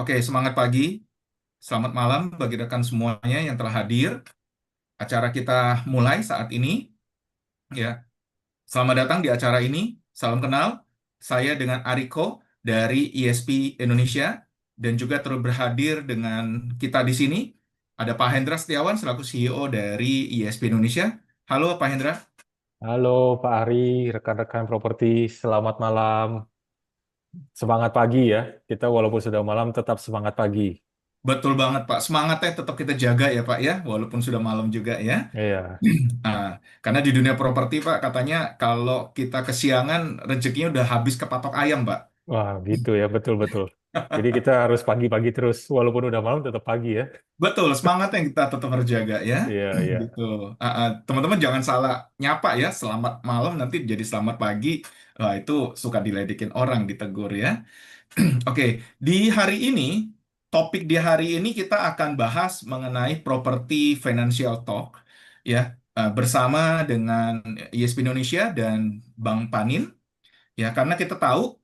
Oke, semangat pagi, selamat malam bagi rekan semuanya yang telah hadir. Acara kita mulai saat ini, ya. Selamat datang di acara ini. Salam kenal. Saya dengan Ariko dari ISP Indonesia dan juga terus berhadir dengan kita di sini. Ada Pak Hendra Setiawan selaku CEO dari ISP Indonesia. Halo Pak Hendra. Halo Pak Ari, rekan-rekan properti, selamat malam. Semangat pagi ya. Kita walaupun sudah malam tetap semangat pagi. Betul banget Pak. Semangatnya tetap kita jaga ya Pak ya, walaupun sudah malam juga ya. Iya. Nah, karena di dunia properti, Pak, katanya kalau kita kesiangan, rezekinya udah habis kepatok ayam, Pak. Wah, gitu ya, betul-betul. Jadi kita harus pagi-pagi terus, walaupun udah malam tetap pagi ya. Betul, semangat yang kita tetap harus jaga ya. Iya, iya. Gitu. Teman-teman jangan salah nyapa ya, selamat malam nanti jadi selamat pagi. Wah, itu suka diledekin orang, ditegur ya. Oke, di hari ini, topik di hari ini kita akan bahas mengenai property financial talk ya, bersama dengan ISP Indonesia dan Bang Panin. Ya, karena kita tahu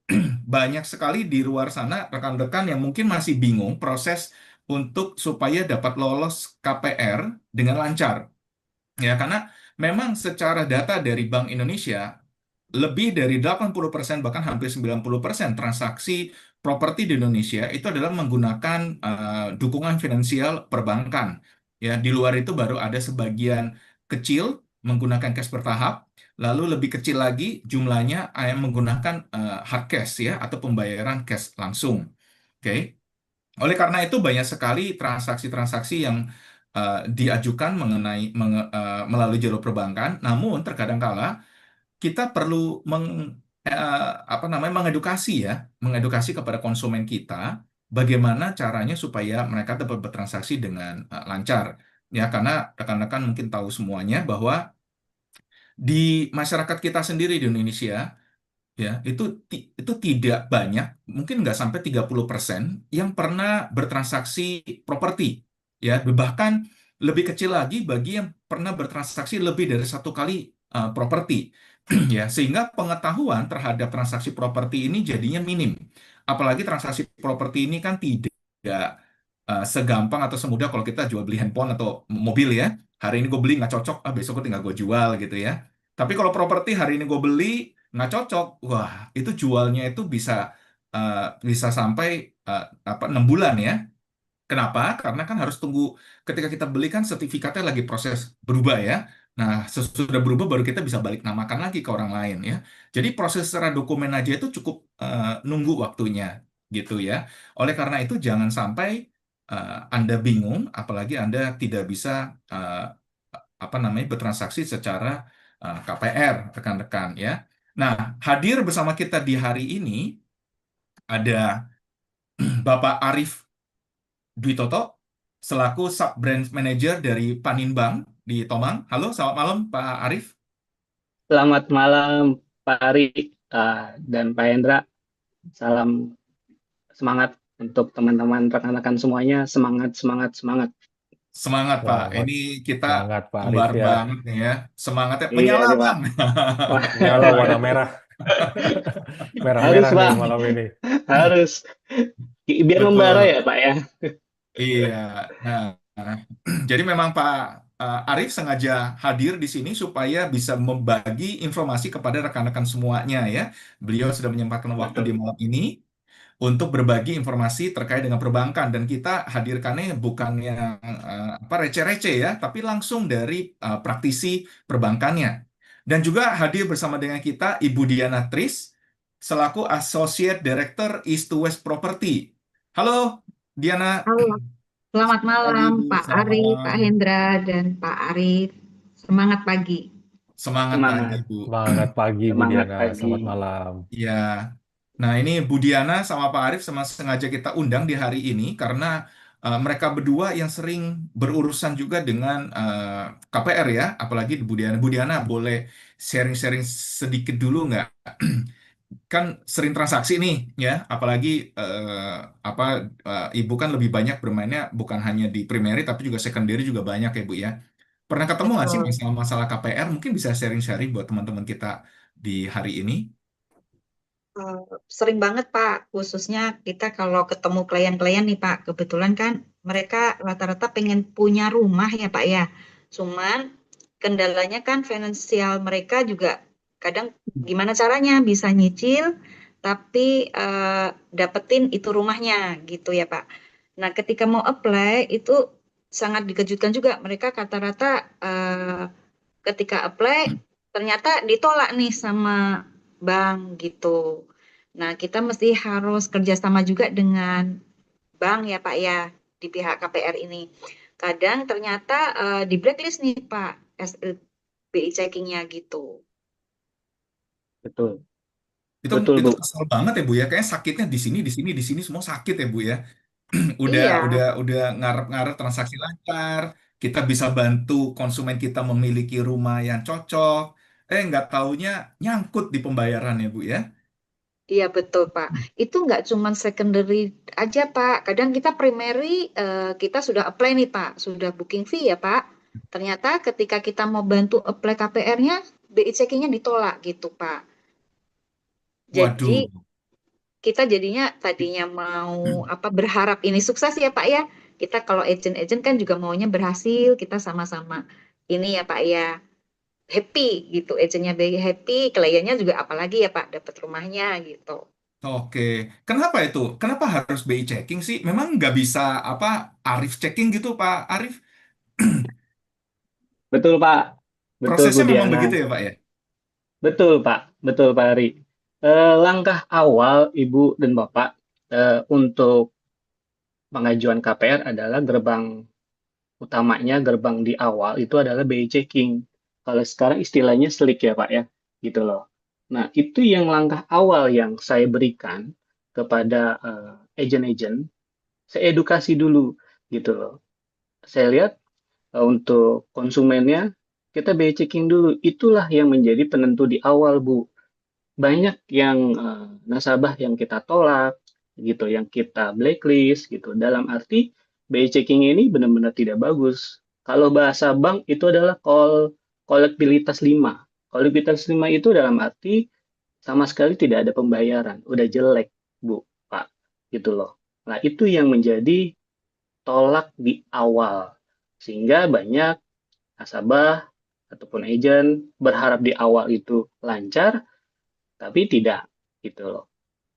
banyak sekali di luar sana rekan-rekan yang mungkin masih bingung proses untuk supaya dapat lolos KPR dengan lancar. Ya, karena memang secara data dari Bank Indonesia, lebih dari 80% bahkan hampir 90% transaksi properti di Indonesia itu adalah menggunakan dukungan finansial perbankan. Ya, di luar itu baru ada sebagian kecil menggunakan cash bertahap, lalu lebih kecil lagi jumlahnya yang menggunakan hard cash ya atau pembayaran cash langsung. Oke. Oleh karena itu banyak sekali transaksi-transaksi yang diajukan melalui jalur perbankan, namun terkadang kala kita perlu apa namanya mengedukasi ya, mengedukasi kepada konsumen kita bagaimana caranya supaya mereka dapat bertransaksi dengan lancar. Ya, karena rekan-rekan mungkin tahu semuanya bahwa di masyarakat kita sendiri di Indonesia ya itu tidak banyak, mungkin nggak sampai 30% yang pernah bertransaksi properti. Ya, bahkan lebih kecil lagi bagi yang pernah bertransaksi lebih dari satu kali properti. Ya, sehingga pengetahuan terhadap transaksi properti ini jadinya minim. Apalagi transaksi properti ini kan tidak segampang atau semudah kalau kita jual beli handphone atau mobil ya. Hari ini gue beli nggak cocok, besok gue tinggal gue jual gitu ya. Tapi kalau properti hari ini gue beli nggak cocok, wah itu jualnya itu bisa eh, bisa sampai eh, 6 bulan ya. Kenapa? Karena kan harus tunggu ketika kita beli kan sertifikatnya lagi proses berubah ya. Nah, sesudah berubah baru kita bisa balik namakan lagi ke orang lain ya. Jadi proses secara dokumen aja itu cukup nunggu waktunya gitu ya. Oleh karena itu jangan sampai Anda bingung, apalagi Anda tidak bisa eh, apa namanya bertransaksi secara KPR, rekan-rekan ya. Nah, hadir bersama kita di hari ini ada Bapak Arif Dwi Toto selaku Sub Brand Manager dari Paninbank di Tomang. Halo, selamat malam Pak Arif. Selamat malam Pak Ari dan Pak Hendra. Salam semangat untuk teman-teman rekan-rekan semuanya. Semangat, semangat, semangat. Semangat Pak. Selamat, Ini kita semangat Pak Arif kembar ya. banget nih ya. Semangatnya Iya menyala nih Pak. Bang. Wah, Nyala warna merah. harus Merah-merah nih Pak, malam ini. harus. Biar membara Betul. ya Pak ya. Iya. Nah, jadi memang Pak Arif sengaja hadir di sini supaya bisa membagi informasi kepada rekan-rekan semuanya ya. Beliau sudah menyempatkan waktu di malam ini untuk berbagi informasi terkait dengan perbankan dan kita hadirkannya bukan yang apa receh-receh ya, tapi langsung dari praktisi perbankannya. Dan juga hadir bersama dengan kita Ibu Diana Tris selaku Associate Director East to West Property. Halo Diana, Halo, selamat selamat pagi malam Ibu, Pak selamat Ari, malam. Pak Hendra, dan Pak Arif. Semangat pagi. Semangat pagi Semangat, Ibu. Semangat pagi Bu semangat Diana, selamat pagi. malam. Ya, nah ini Bu Diana sama Pak Arif sama sengaja kita undang di hari ini karena mereka berdua yang sering berurusan juga dengan KPR ya, apalagi Bu Diana. Bu Diana boleh sharing-sharing sedikit dulu nggak? Kan sering transaksi nih ya, apalagi apa Ibu kan lebih banyak bermainnya bukan hanya di primary tapi juga secondary juga banyak ya Bu ya. Pernah ketemu nggak sih Betul. masalah-masalah KPR? Mungkin bisa sharing-sharing buat teman-teman kita di hari ini. Eh, Sering banget Pak, khususnya kita kalau ketemu klien-klien nih Pak, kebetulan kan mereka rata-rata pengen punya rumah ya Pak ya. Cuman kendalanya kan finansial mereka juga kadang gimana caranya bisa nyicil tapi dapetin itu rumahnya gitu ya Pak. Nah, ketika mau apply itu sangat dikejutkan juga mereka kata-rata ketika apply ternyata ditolak nih sama bank gitu. Nah, kita mesti harus kerjasama juga dengan bank ya Pak ya di pihak KPR ini. Kadang ternyata di blacklist nih Pak SLBI checkingnya gitu. Betul, Itu betul itu Bu. kesel banget ya Bu ya. Kayaknya sakitnya di sini semua sakit ya Bu ya. Udah Iya, udah ngarep-ngarep transaksi lancar. Kita bisa bantu konsumen kita memiliki rumah yang cocok. Nggak taunya nyangkut di pembayaran ya Bu ya. iya betul Pak. Itu nggak cuma secondary aja Pak. Kadang kita primary kita sudah apply nih Pak, sudah booking fee ya Pak. Ternyata ketika kita mau bantu apply KPR-nya, BI checkingnya ditolak gitu Pak. Jadi Waduh. kita tadinya mau apa berharap ini sukses ya Pak ya. Kita kalau agent-agent kan juga maunya berhasil, kita sama-sama ini ya Pak ya happy gitu. Agentnya baik happy, kliennya juga apalagi ya Pak dapat rumahnya gitu. Oke, kenapa itu? Kenapa harus BI checking sih? Memang nggak bisa apa Arif checking gitu Pak Arif? Betul Pak, betul Bu Prosesnya memang Diana. begitu ya Pak ya? Betul Pak Ari. Langkah awal Ibu dan Bapak untuk pengajuan KPR adalah gerbang utamanya, gerbang di awal itu adalah BI checking. Kalau sekarang istilahnya slick ya Pak ya, gitu loh. Nah, itu yang langkah awal yang saya berikan kepada agent-agent, saya edukasi dulu gitu loh. Saya lihat untuk konsumennya, kita BI checking dulu. Itulah yang menjadi penentu di awal, Bu. Banyak yang nasabah yang kita tolak gitu, yang kita blacklist gitu. Dalam arti BI checking ini benar-benar tidak bagus. Kalau bahasa bank itu adalah kolektibilitas 5. Kolektibilitas 5 itu dalam arti sama sekali tidak ada pembayaran, udah jelek, Bu, Pak, gitu loh. Nah, itu yang menjadi tolak di awal. Sehingga banyak nasabah ataupun agent berharap di awal itu lancar, tapi tidak gitu loh.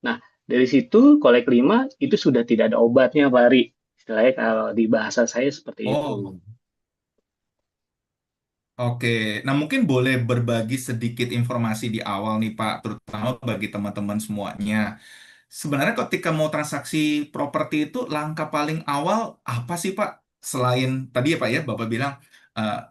Nah, dari situ kolek 5 itu sudah tidak ada obatnya, Pak Ari. Istilahnya kalau di bahasa saya seperti itu. Oh, oke. Nah, mungkin boleh berbagi sedikit informasi di awal nih Pak, terutama bagi teman-teman semuanya. Sebenarnya ketika mau transaksi properti itu langkah paling awal apa sih Pak? Selain tadi ya Pak ya, Bapak bilang,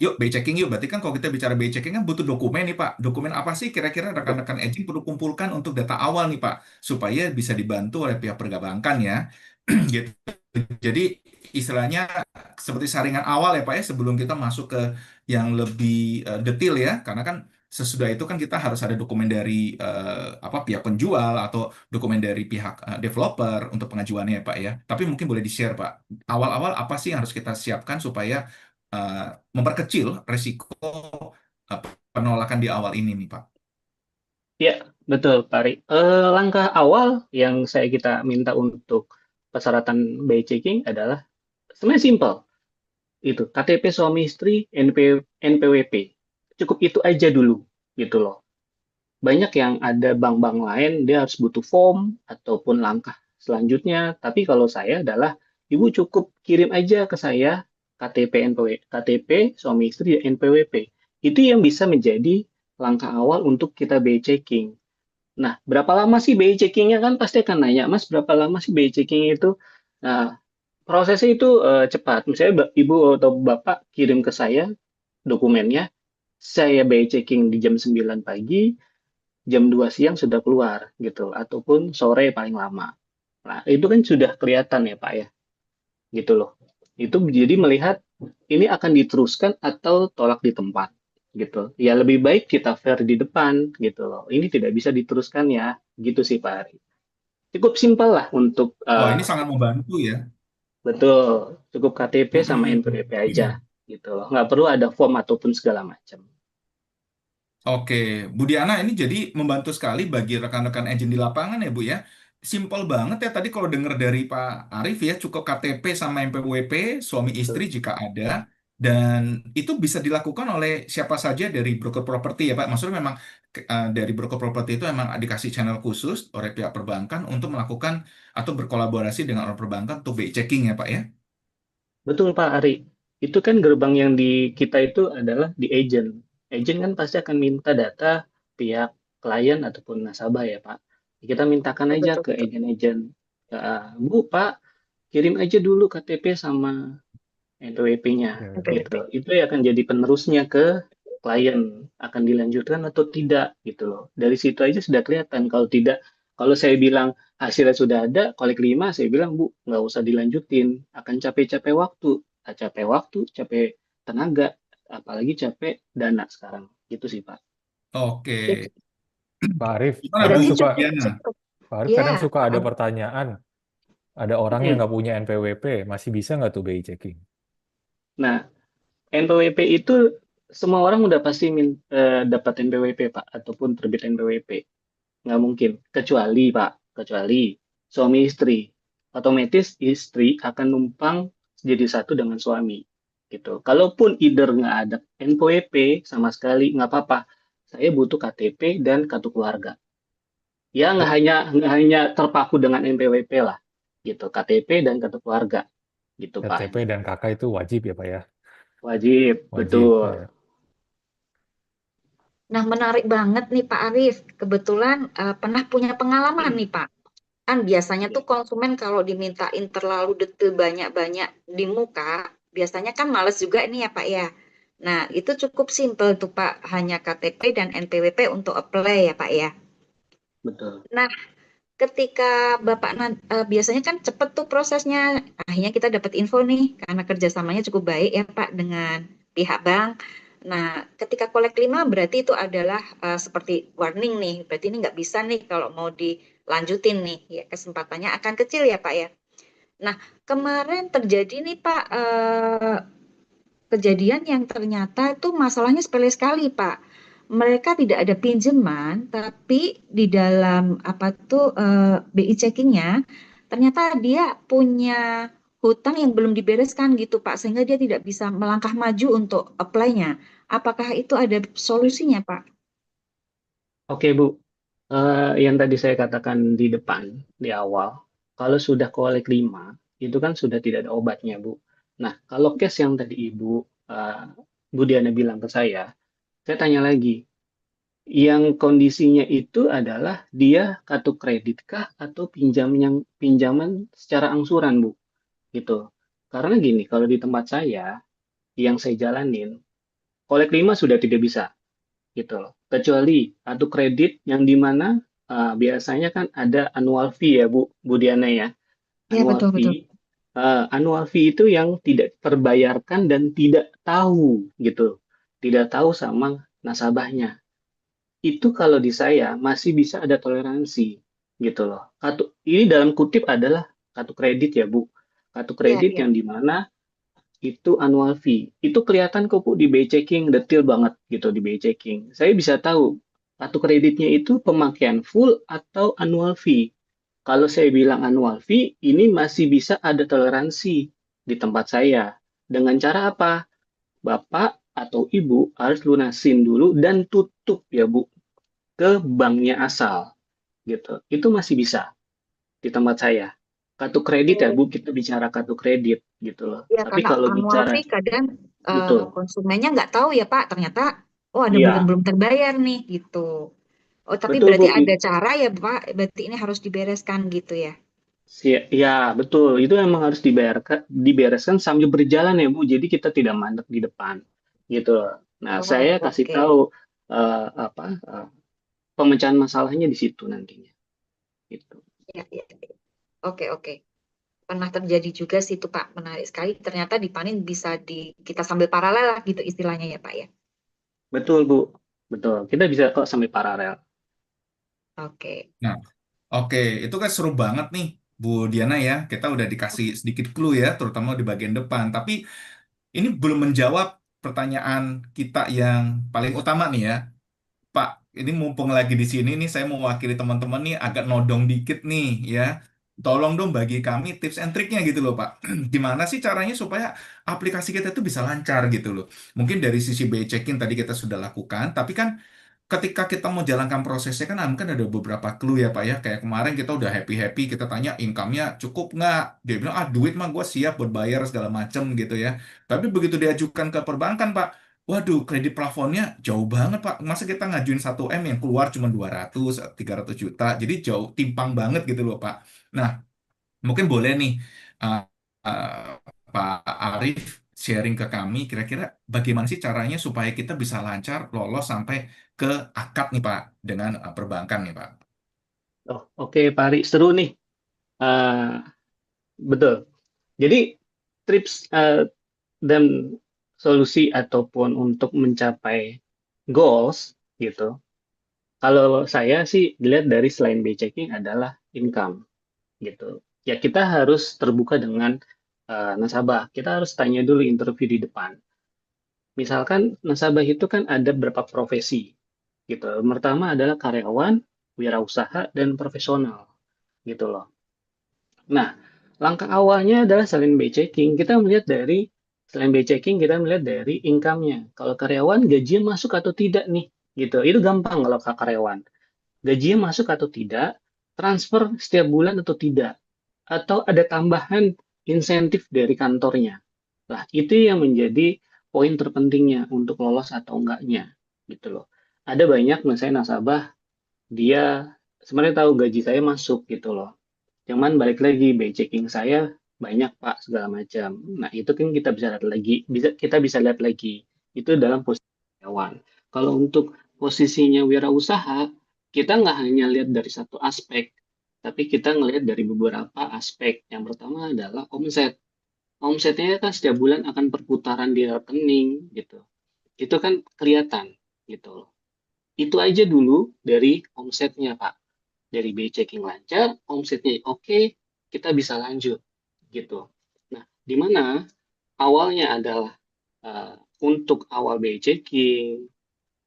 yuk BI checking yuk. Berarti kan kalau kita bicara BI checking kan butuh dokumen nih Pak. Dokumen apa sih kira-kira rekan-rekan agent perlu kumpulkan untuk data awal nih Pak, supaya bisa dibantu oleh pihak perbankan ya. Gitu. Jadi istilahnya seperti saringan awal ya Pak ya, sebelum kita masuk ke yang lebih detail ya, karena kan sesudah itu kan kita harus ada dokumen dari apa pihak penjual atau dokumen dari pihak developer untuk pengajuannya ya Pak ya. Tapi mungkin boleh di-share Pak. Awal-awal apa sih yang harus kita siapkan supaya eh, memperkecil resiko eh, penolakan di awal ini nih Pak. Ya, betul, Pak Ari. Langkah awal yang kita minta untuk persyaratan BI checking adalah sebenarnya simpel. Itu KTP suami istri, NPWP. Cukup itu aja dulu, gitu loh. Banyak yang ada bank-bank lain, dia harus butuh form ataupun langkah selanjutnya. Tapi kalau saya adalah, Ibu cukup kirim aja ke saya KTP suami istri NPWP. Itu yang bisa menjadi langkah awal untuk kita BI checking. Nah, berapa lama sih BI checkingnya kan pasti akan nanya, Mas, berapa lama sih BI checking itu? Nah, prosesnya itu cepat. Misalnya Ibu atau Bapak kirim ke saya dokumennya, saya BI checking di jam 9 pagi, jam 2 siang sudah keluar gitu, ataupun sore paling lama. Nah, itu kan sudah kelihatan ya Pak ya, gitu loh. Itu jadi melihat ini akan diteruskan atau tolak di tempat gitu. Ya lebih baik kita fair di depan gitu loh. Ini tidak bisa diteruskan ya, gitu sih Pak Ari. Cukup simpel lah untuk Wah, ini sangat membantu ya. betul, cukup KTP sama Mm-mm. NPWP aja gitu loh. Nggak perlu ada form ataupun segala macam. Oke, Bu Diana ini jadi membantu sekali bagi rekan-rekan agent di lapangan ya Bu ya. Simpel banget ya tadi kalau dengar dari Pak Arif ya, cukup KTP sama NPWP suami istri Betul. jika ada. Dan itu bisa dilakukan oleh siapa saja dari broker properti ya Pak. Maksudnya memang dari broker properti itu memang dikasih channel khusus oleh pihak perbankan untuk melakukan atau berkolaborasi dengan orang perbankan untuk BI checking ya Pak ya. Betul Pak Ari. Itu kan gerbang yang di kita itu adalah di agent. Agent kan pasti akan minta data pihak klien ataupun nasabah ya Pak. Kita mintakan Ya, aja betul ke betul. agent-agent. Bu, Pak, kirim aja dulu KTP sama NPWP-nya Ya, NPWP. gitu. Itu ya akan jadi penerusnya ke klien, akan dilanjutkan atau tidak gitu loh. Dari situ aja sudah kelihatan. Kalau tidak, kalau saya bilang hasilnya sudah ada, kali kelima saya bilang Bu, nggak usah dilanjutin, akan capek-capek waktu, capek waktu, capek tenaga, apalagi capek dana sekarang. Gitu sih Pak. Oke, Ya, Pak Arif, gimana Bu kadang berarti suka cukup Diana? cukup. Pak Arif Ya, kadang suka Pak ada Arif. pertanyaan. Ada orang yang Mm-mm. nggak punya NPWP, masih bisa nggak tuh BI checking? Nah, NPWP itu semua orang udah pasti dapat NPWP Pak, ataupun terbit NPWP. Nggak mungkin, kecuali suami istri. Otomatis istri akan numpang jadi satu dengan suami. Gitu. Kalaupun either nggak ada NPWP sama sekali, nggak apa-apa. Saya butuh KTP dan kartu keluarga. Ya nggak hanya terpaku dengan NPWP lah. Gitu. KTP dan kartu keluarga. Gitu Pak. KTP dan kakak itu wajib ya Pak ya? Wajib, Wajib. betul. Ya. Nah, menarik banget nih Pak Arif. Kebetulan pernah punya pengalaman nih Pak. Kan biasanya tuh konsumen kalau dimintain terlalu detail banyak-banyak di muka, biasanya kan males juga nih ya Pak ya. Nah, itu cukup simpel tuh Pak, hanya KTP dan NPWP untuk apply ya Pak ya. Betul. Nah, ketika Bapak biasanya kan cepet tuh prosesnya, akhirnya kita dapat info nih, karena kerjasamanya cukup baik ya Pak dengan pihak bank. Nah, ketika kolek 5 berarti itu adalah seperti warning nih, berarti ini nggak bisa nih kalau mau dilanjutin nih, ya kesempatannya akan kecil ya Pak ya. Nah, kemarin terjadi nih Pak, kejadian yang ternyata itu masalahnya sepele sekali, Pak. Mereka tidak ada pinjaman, tapi di dalam apa tuh BI checkingnya, ternyata dia punya hutang yang belum dibereskan gitu, Pak, sehingga dia tidak bisa melangkah maju untuk apply-nya. Apakah itu ada solusinya, Pak? Oke, Bu. Yang tadi saya katakan di depan, di awal, kalau sudah kolek 5, itu kan sudah tidak ada obatnya, Bu. Nah, kalau case yang tadi Bu Diana bilang ke saya tanya lagi, yang kondisinya itu adalah dia kartu kredit kah atau pinjaman secara angsuran, Bu? Gitu. Karena gini, kalau di tempat saya, yang saya jalanin, kolek 5 sudah tidak bisa gitu loh. Kecuali kartu kredit yang di mana biasanya kan ada annual fee ya Bu Diana ya. Iya, Annual betul, betul. fee, annual fee itu yang tidak terbayarkan dan tidak tahu gitu. Tidak tahu sama nasabahnya. Itu kalau di saya masih bisa ada toleransi gitu loh. Ini dalam kutip adalah kartu kredit ya Bu. Kartu Iya, kredit iya. yang di mana itu annual fee. Itu kelihatan kok Bu di BI checking, detail banget gitu di BI checking. Saya bisa tahu kartu kreditnya itu pemakaian full atau annual fee. Kalau saya bilang annual fee, ini masih bisa ada toleransi di tempat saya. Dengan cara apa? Bapak atau Ibu harus lunasin dulu dan tutup ya Bu ke banknya asal gitu. Itu masih bisa di tempat saya. Kartu kredit ya Bu, kita bicara kartu kredit gitu loh. Ya, Tapi karena kalau annual bicara fee kadang betul. konsumennya nggak tahu ya Pak, ternyata oh ada belum Iya, belum terbayar nih gitu. Oh, tapi betul berarti Bu. ada cara ya, Pak. Berarti ini harus dibereskan gitu ya. Ya, betul. Itu memang harus dibereskan sambil berjalan ya, Bu. Jadi kita tidak mandek di depan. Gitu loh. Nah, Oh, saya kasih oke. tahu pemecahan masalahnya di situ nantinya. Gitu. Ya, ya, ya. Oke, oke. Pernah terjadi juga sih itu, Pak. Menarik sekali. Ternyata di Panin bisa kita sambil paralel lah gitu istilahnya ya, Pak ya. Betul, Bu. Betul. Kita bisa kok sampai paralel. Oke. Nah, oke, itu kan seru banget nih, Bu Diana ya. Kita udah dikasih sedikit clue ya, terutama di bagian depan. Tapi ini belum menjawab pertanyaan kita yang paling utama nih ya. ini mumpung lagi di sini nih, saya mewakili teman-teman nih agak nodong dikit nih ya. Tolong dong bagi kami tips and triknya gitu loh Pak. Gimana sih caranya supaya aplikasi kita itu bisa lancar gitu loh. Mungkin dari sisi BI checking tadi kita sudah lakukan, tapi kan ketika kita mau jalankan prosesnya kan mungkin ada beberapa clue ya Pak ya. Kayak kemarin kita udah happy-happy, kita tanya income-nya cukup nggak? Dia bilang, ah duit mah gue siap buat bayar segala macem gitu ya. Tapi begitu diajukan ke perbankan Pak, waduh kredit plafonnya jauh banget Pak. Masa kita ngajuin 1 M yang keluar cuma 200, 300 juta. Jadi jauh timpang banget gitu loh Pak. Nah, mungkin boleh nih uh, uh, Pak Arif sharing ke kami kira-kira bagaimana sih caranya supaya kita bisa lancar lolos sampai ke akad nih Pak dengan perbankan nih Pak. Oh, oke, Pak Ari, seru nih. Eh, betul. Jadi tips dan solusi ataupun untuk mencapai goals gitu. Kalau saya sih dilihat dari selain BI checking adalah income gitu. Ya kita harus terbuka dengan nasabah. Kita harus tanya dulu interview di depan. Misalkan nasabah itu kan ada beberapa profesi gitu. Pertama adalah karyawan, wirausaha, dan profesional gitu loh. Nah, langkah awalnya adalah selain BI checking, kita melihat dari selain BI checking kita melihat dari income-nya. Kalau karyawan gajinya masuk atau tidak nih, gitu. Itu gampang kalau ke karyawan. Gajinya masuk atau tidak, transfer setiap bulan atau tidak, atau ada tambahan insentif dari kantornya. Nah, itu yang menjadi poin terpentingnya untuk lolos atau enggaknya, gitu loh. Ada banyak misalnya nasabah dia sebenarnya tahu gaji saya masuk gitu loh. Cuman balik lagi, by checking saya banyak Pak segala macam. Nah, itu kan kita bisa lihat lagi, kita bisa lihat lagi. Itu dalam posisi karyawan. Kalau untuk posisinya wirausaha, kita nggak hanya lihat dari satu aspek, tapi kita ngelihat dari beberapa aspek. Yang pertama adalah omset. Omsetnya kan setiap bulan akan perputaran di rekening gitu. Itu kan kelihatan gitu loh. Itu aja dulu dari omsetnya Pak. Dari BI checking lancar, omsetnya oke, kita bisa lanjut gitu. Nah, di mana awalnya adalah untuk awal BI checking,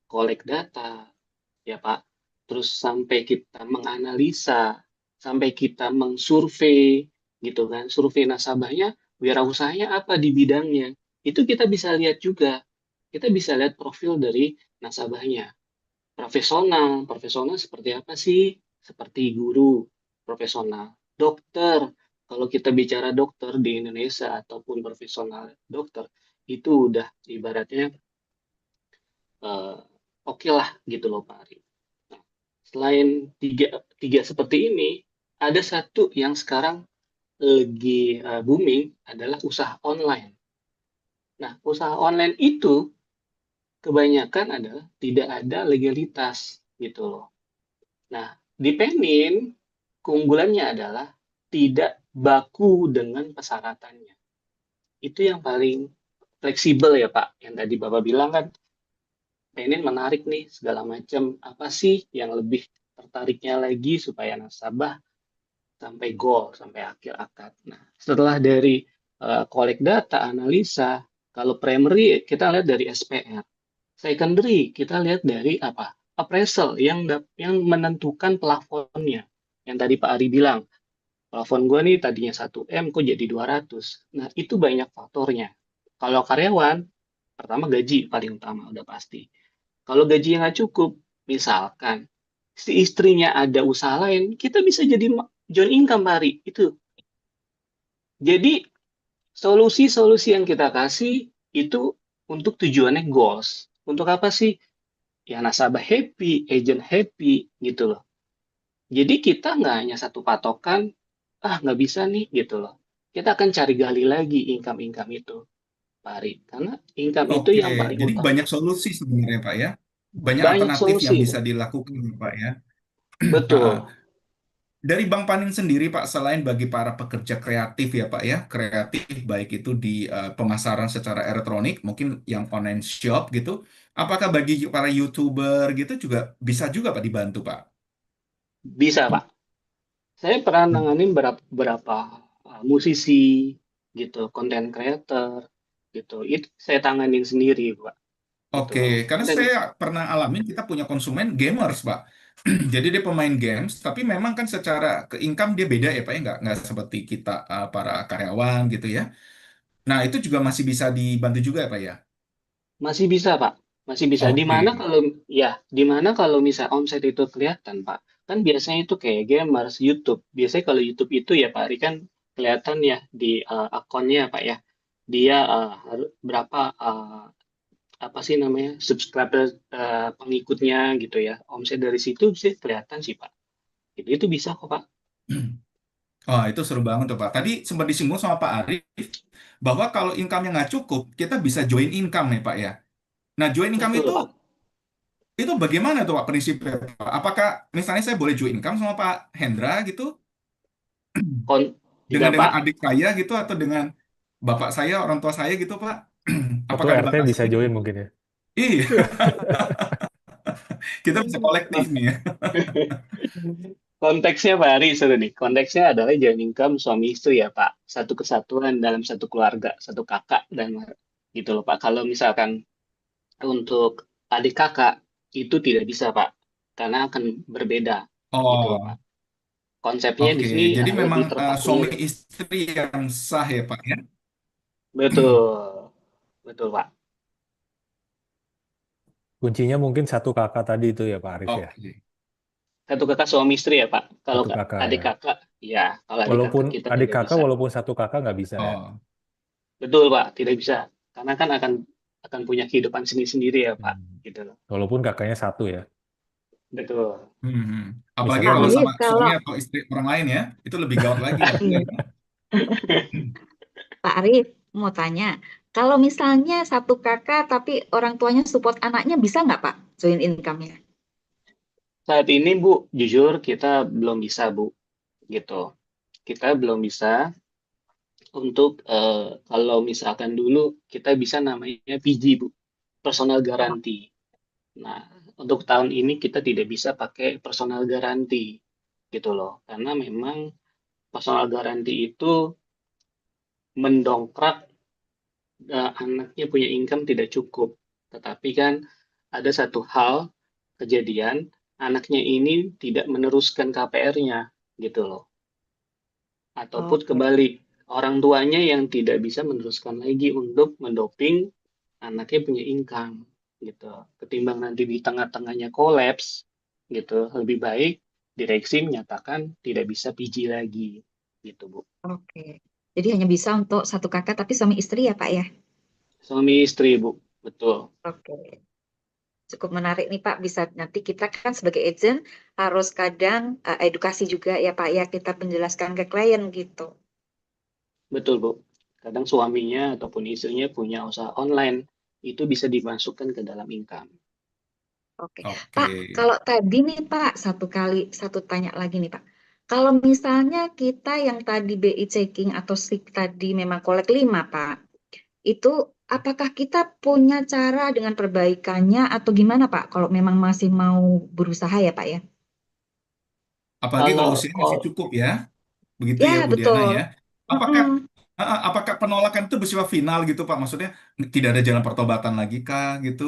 collect data, ya Pak, terus sampai kita menganalisa, sampai kita mengsurvei, gitu kan, survei nasabahnya, wirausahanya apa di bidangnya, itu kita bisa lihat juga, kita bisa lihat profil dari nasabahnya. Profesional, profesional seperti apa sih? Seperti guru, profesional. Dokter, kalau kita bicara dokter di Indonesia ataupun profesional dokter, itu udah ibaratnya eh, oke lah gitu loh Pak Ari. Nah, selain tiga seperti ini, ada satu yang sekarang lagi booming adalah usaha online. Nah, usaha online itu kebanyakan adalah tidak ada legalitas gitu loh. Nah, di Penin, keunggulannya adalah tidak baku dengan persyaratannya. Itu yang paling fleksibel ya Pak. Yang tadi Bapak bilang kan, Penin menarik nih segala macam. Apa sih yang lebih tertariknya lagi supaya nasabah sampai goal, sampai akhir akad. Nah, setelah dari collect data, analisa, kalau primary kita lihat dari SPR. Secondary kita lihat dari apa? Appraisal yang menentukan plafonnya. Yang tadi Pak Ari bilang, plafon gue nih tadinya 1 M kok jadi 200. Nah, itu banyak faktornya. Kalau karyawan, pertama gaji paling utama udah pasti. Kalau gaji yang nggak cukup, misalkan si istrinya ada usaha lain, kita bisa jadi joint income Pak Ari. Itu. Jadi solusi-solusi yang kita kasih itu untuk tujuannya goals. Untuk apa sih? Ya nasabah happy, agent happy gitu loh. Jadi kita nggak hanya satu patokan, nggak bisa nih gitu loh. Kita akan cari gali lagi income-income itu, Pak Ari. Karena income itu Oke, yang paling jadi utama. banyak solusi sebenarnya Pak ya. Banyak Banyak alternatif solusi, yang bisa Pak. dilakukan Pak ya. Betul. Dari Bang Panin sendiri, Pak, selain bagi para pekerja kreatif ya, Pak ya, kreatif baik itu di pemasaran secara elektronik, mungkin yang online shop gitu, apakah bagi para YouTuber gitu juga bisa juga Pak dibantu, Pak? Bisa, Pak. Saya pernah nanganin beberapa musisi gitu, content creator gitu. Itu saya tanganin sendiri, Pak. gitu Oke, loh. karena Dan saya pernah alamin kita punya konsumen gamers, Pak. Jadi dia pemain games, tapi memang kan secara ke income dia beda ya, Pak ya, nggak seperti kita para karyawan gitu ya. Nah, itu juga masih bisa dibantu juga ya, Pak ya. masih bisa, Pak. Masih bisa. Oke. Di mana kalau misal omset itu kelihatan, Pak. Kan biasanya itu kayak gamers, YouTube. Biasanya kalau YouTube itu ya, Pak Ari, kan kelihatan ya di akunnya, Pak ya. Dia berapa apa sih namanya subscriber, pengikutnya gitu ya. Omset dari situ sih kelihatan sih, Pak. Itu bisa kok, Pak. Oh, itu seru banget tuh, Pak. Tadi sempat disinggung sama Pak Arif bahwa kalau income-nya nggak cukup, kita bisa join income nih, Pak ya. Nah, join income Betul, itu Pak. bagaimana tuh, Pak, prinsipnya, Pak? Apakah misalnya saya boleh join income sama Pak Hendra gitu, Kon dengan tidak, Pak. adik saya gitu, atau dengan bapak saya, orang tua saya gitu, Pak? Satu Apakah ada RT bisa batasnya gitu? join mungkin ya. Iya, kita bisa kolektif nih ya. Konteksnya Pak Ari seru nih. Konteksnya adalah joint income suami istri ya Pak. Satu kesatuan dalam satu keluarga, satu kakak dan gitu loh Pak. Kalau misalkan untuk adik kakak itu tidak bisa Pak, karena akan berbeda gitu loh Pak. Oh, Konsepnya di oke. sini Jadi memang lebih terpaku. suami istri yang sah ya, Pak ya? Betul, betul Pak. Kuncinya mungkin satu kakak tadi itu ya Pak Arif ya. Oke. Satu kakak suami istri ya Pak. Kalau Satu kakak adik ya. kakak, ya kalau adik Walaupun kakak kita adik tidak kakak, bisa. walaupun satu kakak nggak bisa ya. Oh. Betul Pak, tidak bisa. Karena kan akan punya kehidupan sendiri-sendiri ya Pak. Hmm. Gitu loh. Walaupun kakaknya satu ya. Betul. Hmm. Apalagi Misalkan kalau nih, sama Arif, suami kalau atau istri orang lain ya, itu lebih gawat lagi harusnya. iya, Pak Arif mau tanya, kalau misalnya satu kakak tapi orang tuanya support anaknya bisa nggak Pak join income-nya? Saat ini Bu, jujur kita belum bisa Bu, gitu. Kita belum bisa untuk kalau misalkan dulu kita bisa namanya PG Bu, personal Oh, guarantee. Nah, untuk tahun ini kita tidak bisa pakai personal guarantee, gitu loh. Karena memang personal guarantee itu mendongkrak anaknya punya income tidak cukup. Tetapi kan ada satu hal kejadian anaknya ini tidak meneruskan KPR-nya gitu loh. Ataupun oke. kebalik, orang tuanya yang tidak bisa meneruskan lagi untuk mendoping anaknya punya income gitu. Ketimbang nanti di tengah-tengahnya kolaps gitu, lebih baik direksi menyatakan tidak bisa PG lagi gitu, Bu. Oke. Jadi hanya bisa untuk satu kakak tapi suami istri ya Pak ya? Suami istri, Bu. Betul. Oke. Cukup menarik nih Pak. Bisa nanti kita kan sebagai agent harus kadang edukasi juga ya Pak ya kita menjelaskan ke klien gitu. Betul, Bu. Kadang suaminya ataupun istrinya punya usaha online, itu bisa dimasukkan ke dalam income. Oke. Oke. Pak, kalau tadi nih Pak, satu tanya lagi nih Pak. Kalau misalnya kita yang tadi BI checking atau SIP tadi memang kolek 5 Pak, itu apakah kita punya cara dengan perbaikannya atau gimana Pak? Kalau memang masih mau berusaha ya Pak ya? Apalagi kalau Kalau usianya masih kok cukup ya, begitu ya Ya, Bu Diana betul. ya. Apakah Mm-mm. apakah penolakan itu bersifat final gitu Pak? Maksudnya tidak ada jalan pertobatan lagi kah gitu?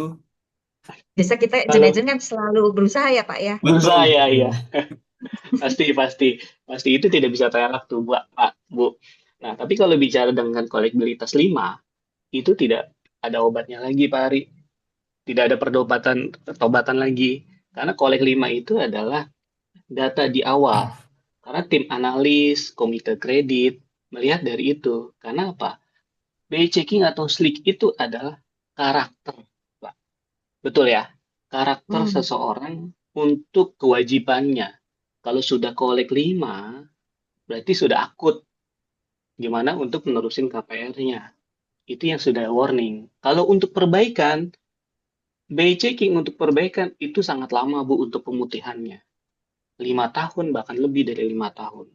Biasa kita kalau agent-agent kan selalu berusaha ya Pak ya? berusaha Betul, ya, ya. betul. Pasti itu tidak bisa terelak tuh, Pak, Bu. Nah, tapi kalau bicara dengan kolektabilitas 5, itu tidak ada obatnya lagi, Pak Ari. Tidak ada pertobatan lagi. Karena kolek 5 itu adalah data di awal. Karena tim analis, komite kredit, melihat dari itu. Karena apa? BI checking atau slick itu adalah karakter, Pak. Betul ya? Karakter Hmm. seseorang untuk kewajibannya. Kalau sudah kolek 5, berarti sudah akut. Gimana untuk menerusin KPR-nya. Itu yang sudah warning. Kalau untuk perbaikan, BI checking untuk perbaikan itu sangat lama Bu untuk pemutihannya. 5 tahun, bahkan lebih dari 5 tahun.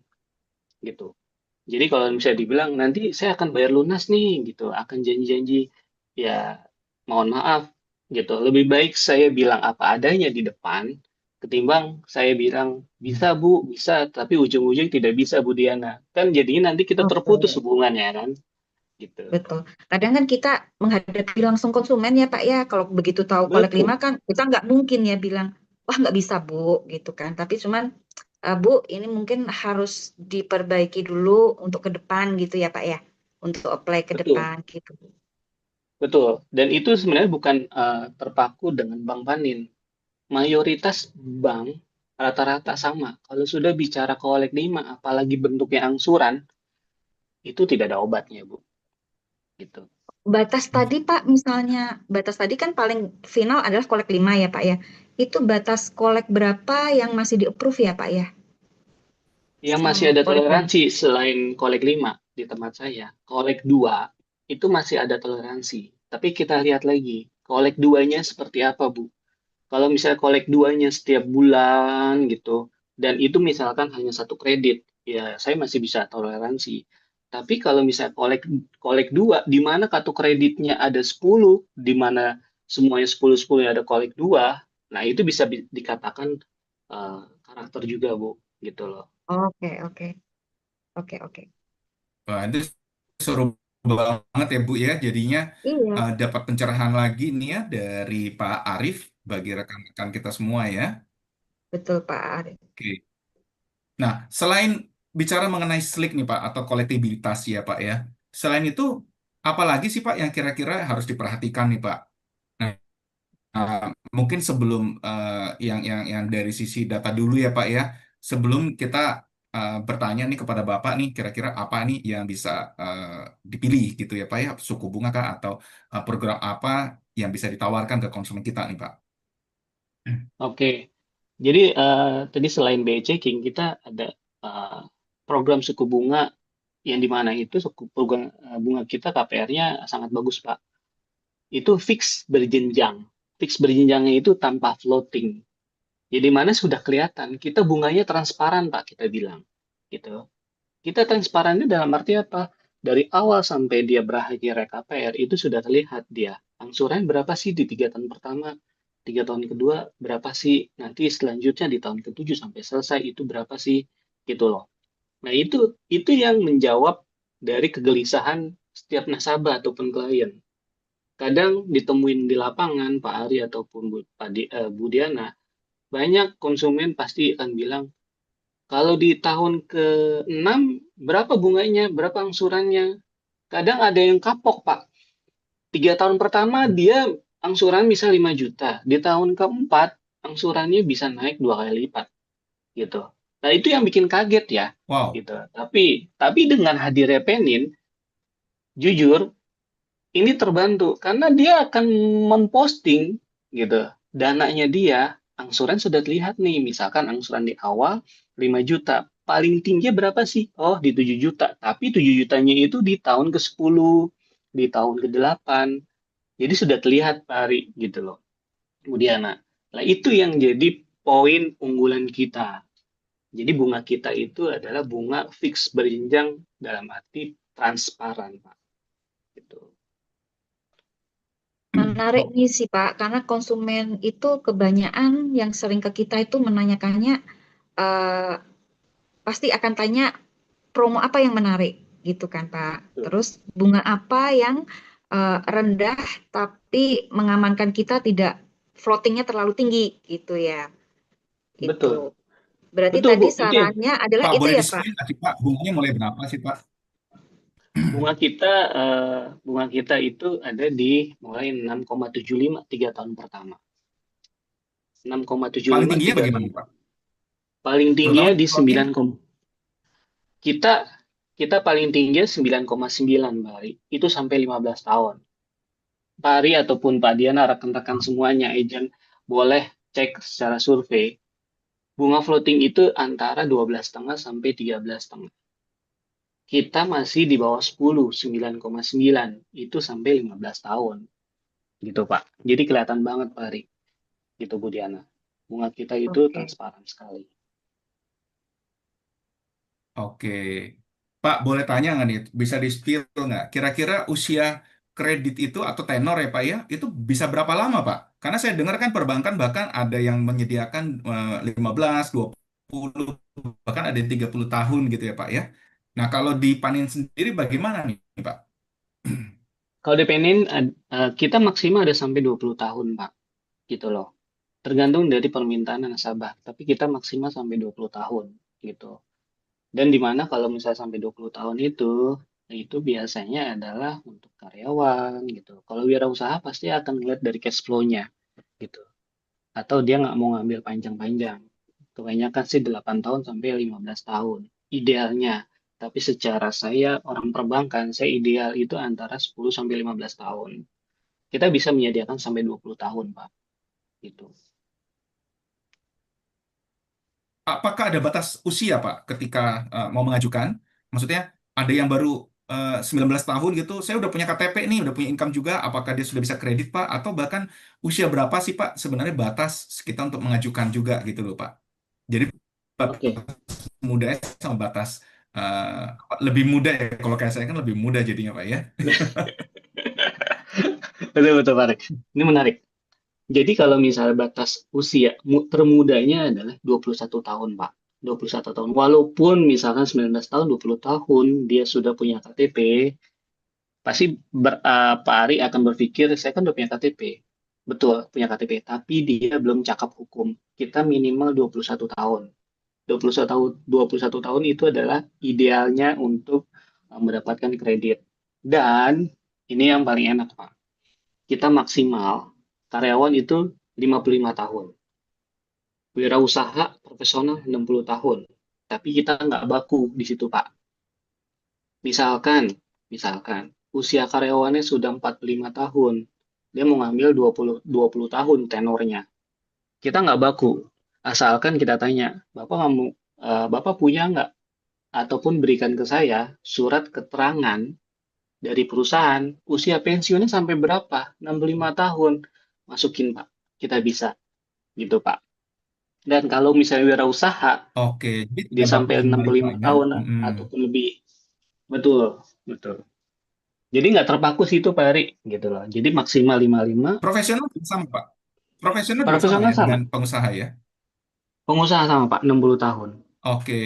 Gitu. Jadi kalau misalnya dibilang, nanti saya akan bayar lunas nih, gitu. Akan janji-janji, ya mohon maaf, gitu. Lebih baik saya bilang apa adanya di depan, ketimbang saya bilang, bisa Bu, bisa, tapi ujung-ujung tidak bisa Bu Diana. Kan jadinya nanti kita terputus Oke. hubungannya kan. gitu. Betul. Kadang kan kita menghadapi langsung konsumen ya Pak ya. Kalau begitu tahu kolek Betul, 5 kan kita nggak mungkin ya bilang, wah nggak bisa Bu gitu kan. Tapi cuman Bu ini mungkin harus diperbaiki dulu untuk ke depan gitu ya Pak ya. Untuk apply ke betul, depan gitu. betul. Dan itu sebenarnya bukan terpaku dengan Bank Panin. Mayoritas bank rata-rata sama. Kalau sudah bicara kolek 5, apalagi bentuknya angsuran, itu tidak ada obatnya, Bu. Gitu. Batas tadi Pak, misalnya batas tadi kan paling final adalah kolek 5 ya Pak ya. Itu batas kolek berapa yang masih di-approve ya Pak ya? Yang masih Sama ada kolek bank. toleransi selain kolek 5 di tempat saya, kolek 2 itu masih ada toleransi. Tapi kita lihat lagi, kolek 2-nya seperti apa, Bu? Kalau misalnya kolek 2-nya setiap bulan gitu, dan itu misalkan hanya satu kredit, ya saya masih bisa toleransi. Tapi kalau misalnya kolek kolek 2, di mana kartu kreditnya ada 10, di mana semuanya 10-10 ada kolek 2, nah itu bisa dikatakan karakter juga, Bu, gitu loh. Oke, oke. Oke, oke. Wah, itu seru banget ya Bu ya. Jadinya Iya, dapat pencerahan lagi nih ya dari Pak Arif bagi rekan-rekan kita semua ya. betul Pak Arif. Oke. Nah, selain bicara mengenai slick nih Pak atau kolektibilitas ya Pak ya. Selain itu, apa lagi sih Pak yang kira-kira harus diperhatikan nih Pak? Nah, uh, mungkin sebelum yang dari sisi data dulu ya Pak ya. Sebelum kita bertanya nih kepada Bapak nih, kira-kira apa nih yang bisa dipilih gitu ya Pak ya, suku bunga kah atau program apa yang bisa ditawarkan ke konsumen kita nih Pak? Oke, jadi tadi selain BI checking, kita ada eh, program suku bunga yang di mana itu suku bunga, bunga kita KPR-nya sangat bagus, Pak. Itu fix berjenjang. Fix berjenjangnya itu tanpa floating. Jadi mana sudah kelihatan, kita bunganya transparan, Pak, kita bilang. Gitu. Kita transparannya dalam arti apa? Dari awal sampai dia berakhir KPR itu sudah terlihat dia. Angsuran berapa sih di 3 tahun pertama, 3 tahun kedua berapa sih, nanti selanjutnya di tahun ketujuh sampai selesai itu berapa sih, gitu loh. Nah itu yang menjawab dari kegelisahan setiap nasabah ataupun klien. Kadang ditemuin di lapangan Pak Ari ataupun Bu Diana, banyak konsumen pasti akan bilang, kalau di tahun ke-6 berapa bunganya, berapa angsurannya? Kadang ada yang kapok, Pak. 3 tahun pertama dia angsuran misal 5 juta. Di tahun keempat angsurannya bisa naik 2 kali lipat gitu. Nah, itu yang bikin kaget ya Wow, gitu. Tapi dengan hadirnya Penin, jujur ini terbantu karena dia akan memposting gitu. Dananya dia, angsuran sudah terlihat nih, misalkan angsuran di awal 5 juta. Paling tinggi berapa sih? Oh, di 7 juta. Tapi 7 jutanya itu di tahun ke-10, di tahun ke-8. Jadi sudah terlihat Pak Ari gitu loh. Kemudian, nah itu yang jadi poin unggulan kita. Jadi bunga kita itu adalah bunga fix berjenjang dalam arti transparan, Pak. Gitu. Menarik oh, nih sih Pak, karena konsumen itu kebanyakan yang sering ke kita itu menanyakannya eh, pasti akan tanya promo apa yang menarik gitu kan Pak. Betul. Terus bunga apa yang rendah tapi mengamankan kita tidak floatingnya terlalu tinggi gitu ya. Itu. Betul. Berarti Betul, tadi Bu. Itu ya. sarannya adalah Pak itu boleh ya Pak. di-spill nggak sih Pak? Bunganya mulai berapa sih Pak? Bunga kita itu ada di mulai 6,75 3 tahun pertama. Paling 6,75 tingginya 3 bagaimana tahun. Pak? Paling Terutama tingginya di di floating. 9, kita kita paling tinggi 9,9 Mbak Ari. Itu sampai 15 tahun. Pak Ari ataupun Pak Diana, rekan-rekan semuanya, agent, boleh cek secara survei. Bunga floating itu antara 12,5 sampai 13,5. Kita masih di bawah 10, 9,9. Itu sampai 15 tahun. Gitu, Pak. Jadi kelihatan banget, Pak Ari. Gitu, Bu Diana. Bunga kita itu Oke. transparan sekali. Oke. Pak, boleh tanya nggak nih? Bisa di-spill nggak? Kira-kira usia kredit itu atau tenor ya Pak ya, itu bisa berapa lama Pak? Karena saya dengar kan perbankan bahkan ada yang menyediakan 15, 20, bahkan ada yang 30 tahun gitu ya Pak ya. Nah, kalau di Panin sendiri bagaimana nih Pak? Kalau DP-in kita maksimal ada sampai 20 tahun, Pak. Gitu loh. Tergantung dari permintaan nasabah, tapi kita maksimal sampai 20 tahun gitu. Dan di mana kalau misalnya sampai 20 tahun itu biasanya adalah untuk karyawan gitu. Kalau wirausaha pasti akan melihat dari cash flow-nya gitu. Atau dia nggak mau ngambil panjang-panjang. Kebanyakan sih 8 tahun sampai 15 tahun. Idealnya. Tapi secara saya orang perbankan, saya ideal itu antara 10 sampai 15 tahun. Kita bisa menyediakan sampai 20 tahun, Pak. Gitu. Apakah ada batas usia, Pak, ketika mau mengajukan? Maksudnya, ada yang baru 19 tahun gitu, saya udah punya KTP nih, udah punya income juga, apakah dia sudah bisa kredit, Pak? Atau bahkan usia berapa sih, Pak, sebenarnya batas kita untuk mengajukan juga gitu loh, Pak? Jadi, batas Oke. mudanya sama batas lebih muda ya. Kalau kayak saya kan lebih muda jadinya, Pak, ya. Betul-betul, Pak. Ini menarik. Jadi kalau misalnya batas usia termudanya adalah 21 tahun, Pak. 21 tahun. Walaupun misalkan 19 tahun, 20 tahun dia sudah punya KTP, pasti Pak Ari akan berpikir, saya kan udah punya KTP. Betul, punya KTP, tapi dia belum cakap hukum. Kita minimal 21 tahun. 21 tahun itu adalah idealnya untuk mendapatkan kredit. Dan ini yang paling enak, Pak. Kita maksimal karyawan itu 55 tahun. Wirausaha profesional 60 tahun. Tapi kita nggak baku di situ, Pak. Misalkan usia karyawannya sudah 45 tahun. Dia mau ngambil 20 tahun tenornya. Kita nggak baku. Asalkan kita tanya, Bapak punya nggak? Ataupun berikan ke saya surat keterangan dari perusahaan, usia pensiunnya sampai berapa? 65 tahun. Masukin, Pak. Kita bisa. Gitu, Pak. Dan kalau misalnya wirausaha, Oke, jadi dia tidak baku sampai semua itu, 65 Pak, ya. tahun ataupun lebih. Betul, betul. Jadi nggak terpaku sih itu, Pak Ari. Gitu loh. Jadi maksimal 55, Profesional juga sama, Pak. Profesional juga sama profesional ya sama. dengan pengusaha ya. Pengusaha sama, Pak, 60 tahun. Oke.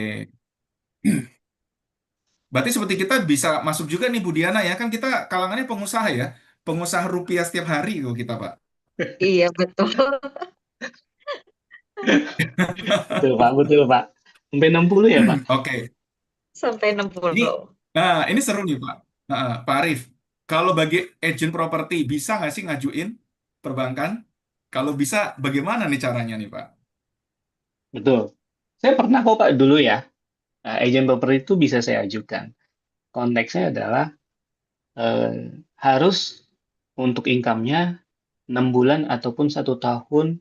Berarti seperti kita bisa masuk juga nih Bu Diana ya. Kan kita kalangannya pengusaha ya. Pengusaha rupiah setiap hari itu kita, Pak. Iya, betul. Betul, Pak. Betul, Pak. Sampai 60 ya, Pak? Oke. Sampai Ini 60. ini seru nih, Pak. Pak Arif. Kalau bagi agent properti bisa nggak sih ngajuin perbankan? Kalau bisa, bagaimana nih caranya nih, Pak? Betul. Saya pernah kok, Pak, dulu ya. Agent properti itu bisa saya ajukan. Konteksnya adalah harus untuk income-nya 6 bulan ataupun 1 tahun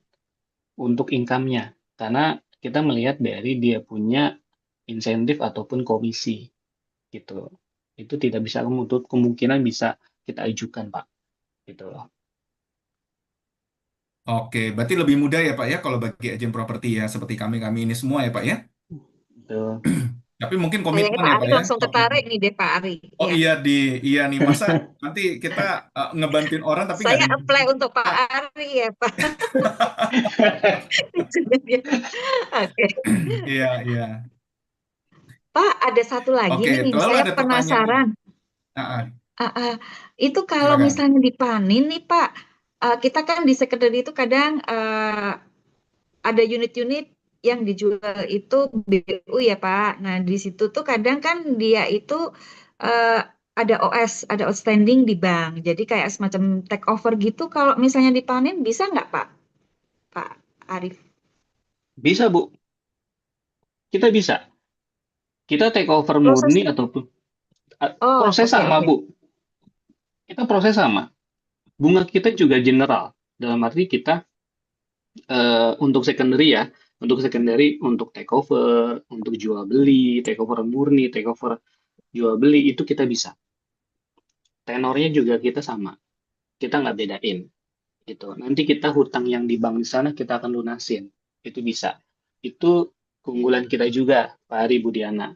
untuk income-nya. Karena kita melihat dari dia punya insentif ataupun komisi gitu. Itu tidak bisa menutup kemungkinan bisa kita ajukan, Pak. Gitu loh. Oke, berarti lebih mudah ya, Pak ya, kalau bagi agent properti ya, seperti kami-kami ini semua ya, Pak ya. Betul. Tapi mungkin Kayaknya komitmen Pak ya, Ari Pak ya. langsung tertarik nih deh Pak Ari. Oh Ya. iya nih, masa nanti kita ngebantuin orang tapi nggak Saya ada. apply untuk Pak Ari ya Pak. Oke. Iya. Pak, ada satu lagi Oke, nih, lalu saya ada pertanyaan nih. penasaran. Ah, Itu kalau silakan. misalnya dipanin nih Pak, kita kan di secondary itu kadang ada unit-unit yang dijual itu BU ya Pak. Nah di situ tuh kadang kan dia itu eh, ada OS, ada outstanding di bank. Jadi kayak semacam take over gitu. Kalau misalnya dipanen bisa nggak Pak? Pak Arif? Bisa, Bu. Kita bisa. Kita take over murni Prosesnya? ataupun Oh, proses oke sama, oke. Bu. Kita proses sama. Bunga kita juga general. Dalam arti kita untuk secondary ya, untuk take over, untuk jual beli, take over murni, take over jual beli itu kita bisa. Tenornya juga kita sama. Kita nggak bedain gitu. Nanti kita hutang yang di bank di sana kita akan lunasin. Itu bisa. Itu keunggulan kita juga, Pak Ari Budiana.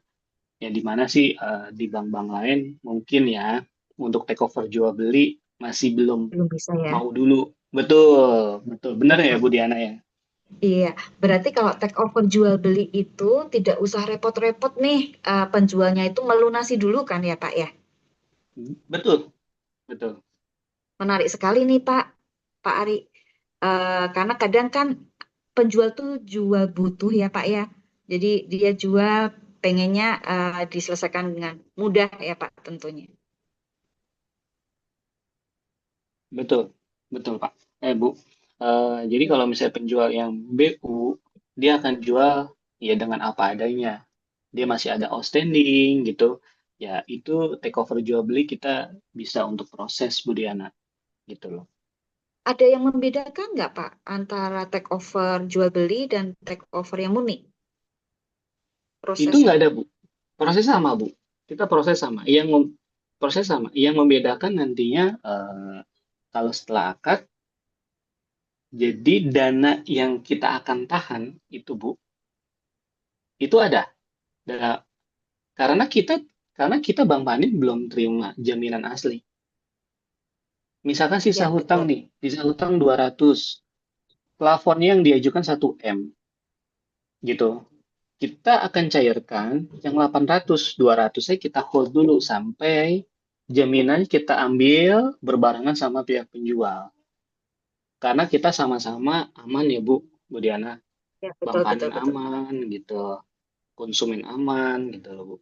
Yang dimana sih di bank-bank lain mungkin ya untuk take over jual beli masih belum Belum bisa ya. mau dulu. Betul, betul. Benar ya Betul. Bu Diana ya? Iya, berarti kalau take over jual beli itu tidak usah repot-repot nih, penjualnya itu melunasi dulu kan ya Pak ya? Betul, betul. menarik sekali nih Pak Ari. Karena kadang kan penjual tuh jual butuh ya Pak ya. Jadi dia jual pengennya diselesaikan dengan mudah ya Pak tentunya. Betul, betul Pak. Bu, jadi kalau misalnya penjual yang BU, dia akan jual ya dengan apa adanya. Dia masih ada outstanding gitu. Ya itu take over jual beli kita bisa untuk proses Bu Diana gitu loh. Ada yang membedakan nggak Pak antara take over jual beli dan take over yang murni Itu prosesnya? nggak ada Bu. Proses sama Bu. Kita proses sama. Proses sama. Yang membedakan nantinya kalau setelah akad, jadi dana yang kita akan tahan itu Bu, itu ada. Da- karena kita Bang Panin belum terima jaminan asli. Misalkan sisa Ya hutang betul. nih, sisa hutang 200, plafonnya yang diajukan 1M gitu. Kita akan cairkan yang 800, 200-nya kita hold dulu sampai jaminan kita ambil berbarengan sama pihak penjual. Karena kita sama-sama aman ya Bu Diana. Ya Bang betul betul Panin betul. aman gitu, konsumen aman gitu loh Bu.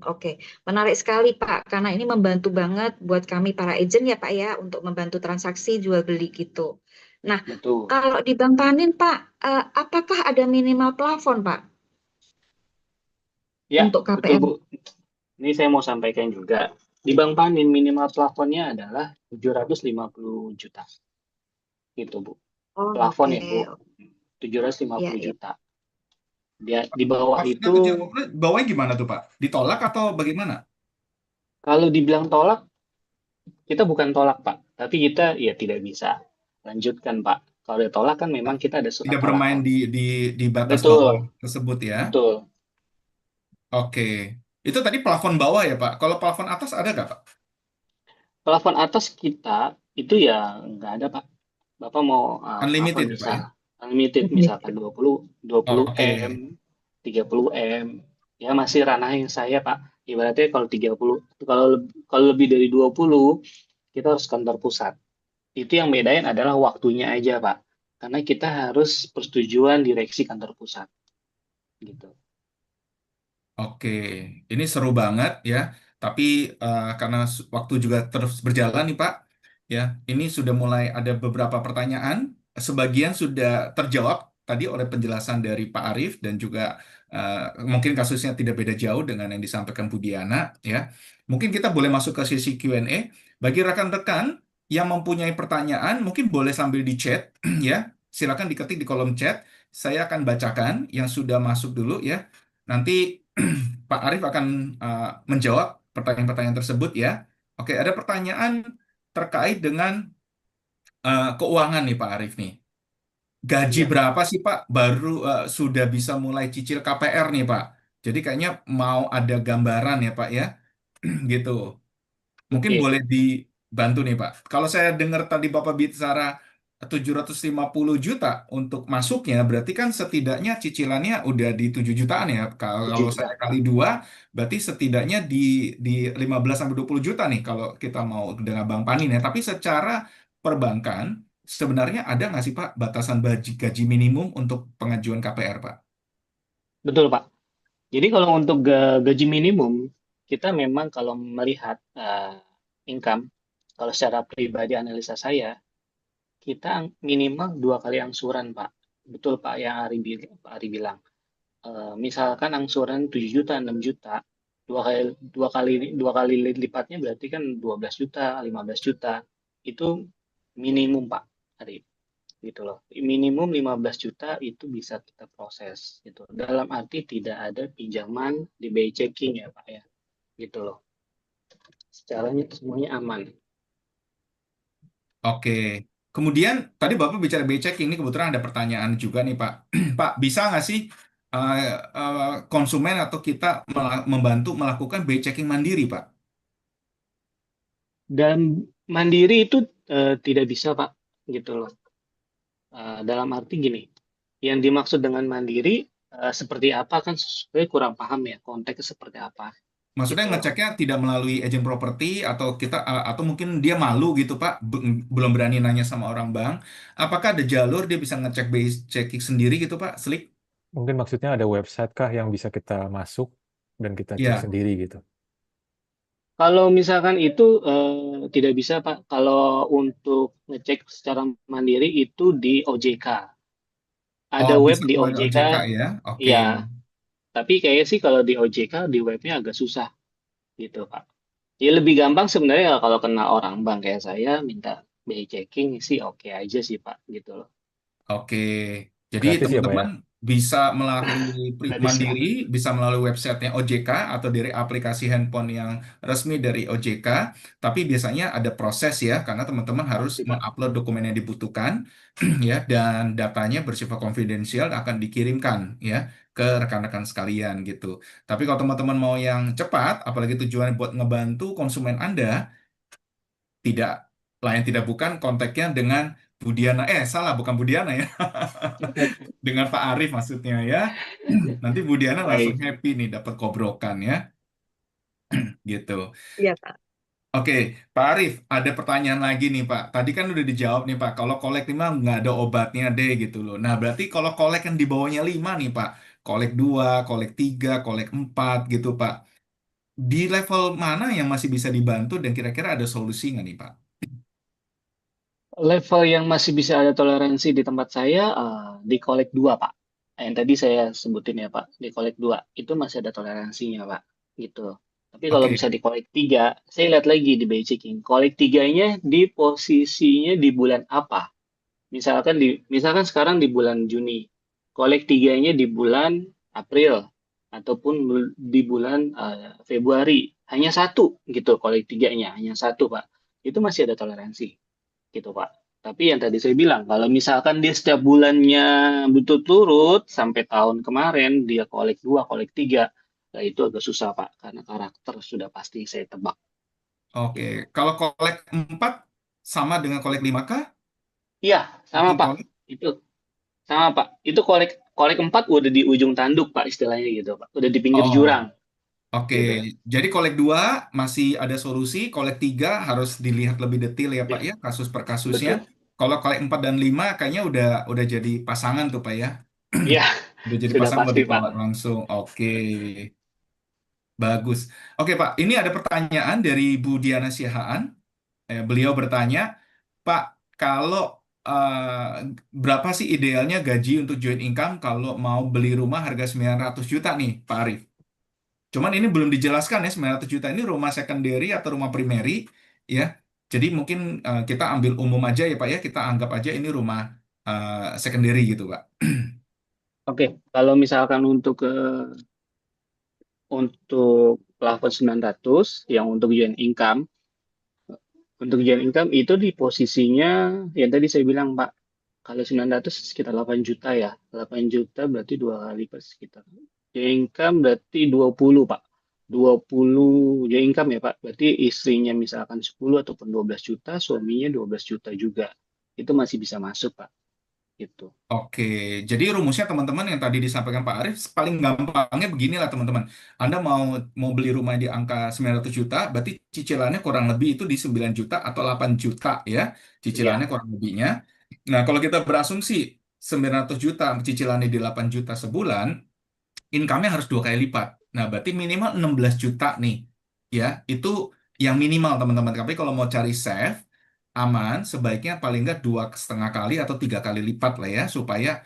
Oke, menarik sekali Pak, karena ini membantu banget buat kami para agent ya Pak ya, untuk membantu transaksi jual beli gitu. Nah, Betul. kalau di Bank Panin Pak, apakah ada minimal plafon Pak Ya, untuk betul KPR? Bu. Ini saya mau sampaikan juga. Di Bank Panin minimal plafonnya adalah 750 juta. Gitu Bu. Oh, Plafon oke. ya Bu, Ya, 750 ya. juta. Dia di bawah Maksudnya itu 70 bawahnya gimana tuh Pak? Ditolak atau bagaimana? kalau dibilang tolak, kita bukan tolak Pak, tapi kita ya tidak bisa lanjutkan Pak. Kalau ditolak kan memang kita ada surat Tidak tolak bermain Pak. di batas bawah Betul, tersebut ya. betul. Oke. Itu tadi plafon bawah ya Pak. Kalau plafon atas ada nggak Pak? Plafon atas kita itu ya nggak ada Pak. Bapak mau plafon Unlimited ya Pak ya? besar, unlimited misalkan Unlimited. 20 Oke. M, 30 M. Ya masih ranah yang saya Pak. Ibaratnya kalau 30, kalau lebih dari 20 kita harus kantor pusat. Itu yang bedain adalah waktunya aja Pak. Karena kita harus persetujuan direksi kantor pusat gitu. Oke, ini seru banget ya. Tapi karena waktu juga terus berjalan nih Pak, ya, ini sudah mulai ada beberapa pertanyaan. Sebagian sudah terjawab tadi oleh penjelasan dari Pak Arief dan juga eh, mungkin kasusnya tidak beda jauh dengan yang disampaikan Bu Diana, ya. Mungkin kita boleh masuk ke sesi Q&A. Bagi rekan-rekan yang mempunyai pertanyaan, mungkin boleh sambil di chat, ya. Silakan diketik di kolom chat. Saya akan bacakan yang sudah masuk dulu ya. Nanti Pak Arief akan menjawab pertanyaan-pertanyaan tersebut ya. Oke, ada pertanyaan terkait dengan keuangan nih Pak Arief nih. Gaji Iya, berapa sih Pak baru sudah bisa mulai cicil KPR nih Pak? Jadi kayaknya mau ada gambaran ya Pak ya, gitu. Mungkin oke. boleh dibantu nih Pak. Kalau saya dengar tadi Bapak bicara 750 juta untuk masuknya, berarti kan setidaknya cicilannya udah di 7 jutaan ya. 7 Kalau saya juta. kali dua, berarti setidaknya di 15 sampai 20 juta nih kalau kita mau dengan Bank Panin ya. Tapi secara perbankan, sebenarnya ada nggak sih Pak batasan gaji minimum untuk pengajuan KPR Pak? Betul Pak. Jadi kalau untuk gaji minimum, kita memang kalau melihat income, kalau secara pribadi analisa saya, kita minimal 2 kali angsuran Pak. Betul Pak yang Pak Ari bilang. Misalkan angsuran 7 juta, 6 juta, dua kali lipatnya berarti kan 12 juta, 15 juta. Itu minimum Pak Ari. Gitu loh. Minimum 15 juta itu bisa kita proses gitu. Dalam arti tidak ada pinjaman di BI checking ya Pak ya. Gitu loh. Secaranya semuanya aman. Oke. Kemudian tadi Bapak bicara BI checking ini kebetulan ada pertanyaan juga nih Pak. Pak, bisa nggak sih eh, konsumen atau kita membantu melakukan BI checking mandiri, Pak? Dan mandiri itu tidak bisa Pak. Gitu loh. Dalam arti gini, yang dimaksud dengan mandiri seperti apa kan saya kurang paham ya konteksnya seperti apa. Maksudnya gitu. ngeceknya tidak melalui agent properti atau kita atau mungkin dia malu gitu Pak, belum berani nanya sama orang bank. Apakah ada jalur dia bisa ngecek base checking sendiri gitu Pak, Slik? Mungkin maksudnya ada website kah yang bisa kita masuk dan kita cek Ya. sendiri gitu. Kalau misalkan itu tidak bisa Pak. Kalau untuk ngecek secara mandiri itu di OJK. Ada Oh, web bisa di keluar OJK, OJK ya. Oke. ya. Tapi kayaknya sih kalau di OJK di webnya agak susah gitu Pak. Ya lebih gampang sebenarnya kalau kena orang bank kayak saya minta BI checking sih oke aja sih Pak gitu loh. Oke, jadi Gratis ya Pak ya? teman-teman bisa melalui Gratis Pak. mandiri, bisa melalui websitenya OJK atau dari aplikasi handphone yang resmi dari OJK. Tapi biasanya ada proses ya, karena teman-teman harus Pasti Pak. mengupload dokumen yang dibutuhkan, ya, dan datanya bersifat konfidensial akan dikirimkan ya ke rekan-rekan sekalian gitu. Tapi kalau teman-teman mau yang cepat, apalagi tujuannya buat ngebantu konsumen Anda, tidak lain tidak bukan kontaknya dengan Budiana. Salah, bukan Budiana ya. Dengan Pak Arif maksudnya ya. Nanti Budiana langsung Baik. happy nih dapat kobrokan ya, gitu. Iya, Pak. Oke, Pak Arif, ada pertanyaan lagi nih Pak. Tadi kan udah dijawab nih Pak. Kalau kolek 5 nggak ada obatnya deh gitu loh. Nah berarti kalau kolek yang di bawahnya 5 nih Pak. Kolek 2, kolek 3, kolek 4 gitu Pak. Di level mana yang masih bisa dibantu dan kira-kira ada solusi nggak nih Pak? Level yang masih bisa ada toleransi di tempat saya di kolek 2 Pak. Yang tadi saya sebutin ya Pak, di kolek 2 itu masih ada toleransinya Pak. Gitu. Tapi kalau Oke, bisa di kolek 3, saya lihat lagi di BI checking. Kolek 3-nya di posisinya di bulan apa? Misalkan sekarang di bulan Juni, kolek tiganya di bulan April ataupun di bulan Februari, hanya satu gitu kolek tiganya, hanya satu Pak. Itu masih ada toleransi gitu Pak. Tapi yang tadi saya bilang, kalau misalkan dia setiap bulannya betul turut sampai tahun kemarin dia kolek 2, kolek 3, nah itu agak susah Pak karena karakter sudah pasti saya tebak oke. gitu. Kalau kolek 4 sama dengan kolek 5 kah? Iya, sama Satu Pak. kolek? Itu sama Pak. Itu kolek kolek 4 udah di ujung tanduk Pak istilahnya gitu Pak. Udah di pinggir Oh, jurang oke. gitu. Jadi kolek 2 masih ada solusi, kolek 3 harus dilihat lebih detail ya Pak Ya, ya, kasus per kasusnya. betul. Kalau kolek 4 dan 5 kayaknya udah jadi pasangan tuh Pak ya. Iya, Udah jadi sudah pasangan mau pasti Pak. ditolak langsung. Oke, bagus. Oke Pak, ini ada pertanyaan dari Bu Diana Sihaan. Beliau bertanya, Pak, kalau berapa sih idealnya gaji untuk joint income kalau mau beli rumah harga 900 juta nih, Pak Arif? Cuman ini belum dijelaskan ya 900 juta ini rumah secondary atau rumah primary ya. Jadi mungkin kita ambil umum aja ya Pak ya, kita anggap aja ini rumah secondary gitu Pak. Oke, kalau misalkan untuk plafon 900 yang untuk joint income itu di posisinya yang tadi saya bilang Pak. Kalau 900 sekitar 8 juta ya. 8 juta berarti dua kali per sekitar. Joint income berarti 20 Pak. 20 joint income ya Pak. Berarti istrinya misalkan 10 ataupun 12 juta, suaminya 12 juta juga. Itu masih bisa masuk Pak. Gitu. Oke, jadi rumusnya teman-teman yang tadi disampaikan Pak Arif paling gampangnya beginilah teman-teman. Anda mau beli rumah di angka 900 juta, berarti cicilannya kurang lebih itu di 9 juta atau 8 juta ya. Cicilannya Ya, kurang lebihnya. Nah, kalau kita berasumsi 900 juta cicilannya di 8 juta sebulan, income-nya harus 2 kali lipat. Nah, berarti minimal 16 juta nih. Ya, itu yang minimal teman-teman. Tapi kalau mau cari safe, aman, sebaiknya paling nggak 2,5 kali atau 3 kali lipat lah ya, supaya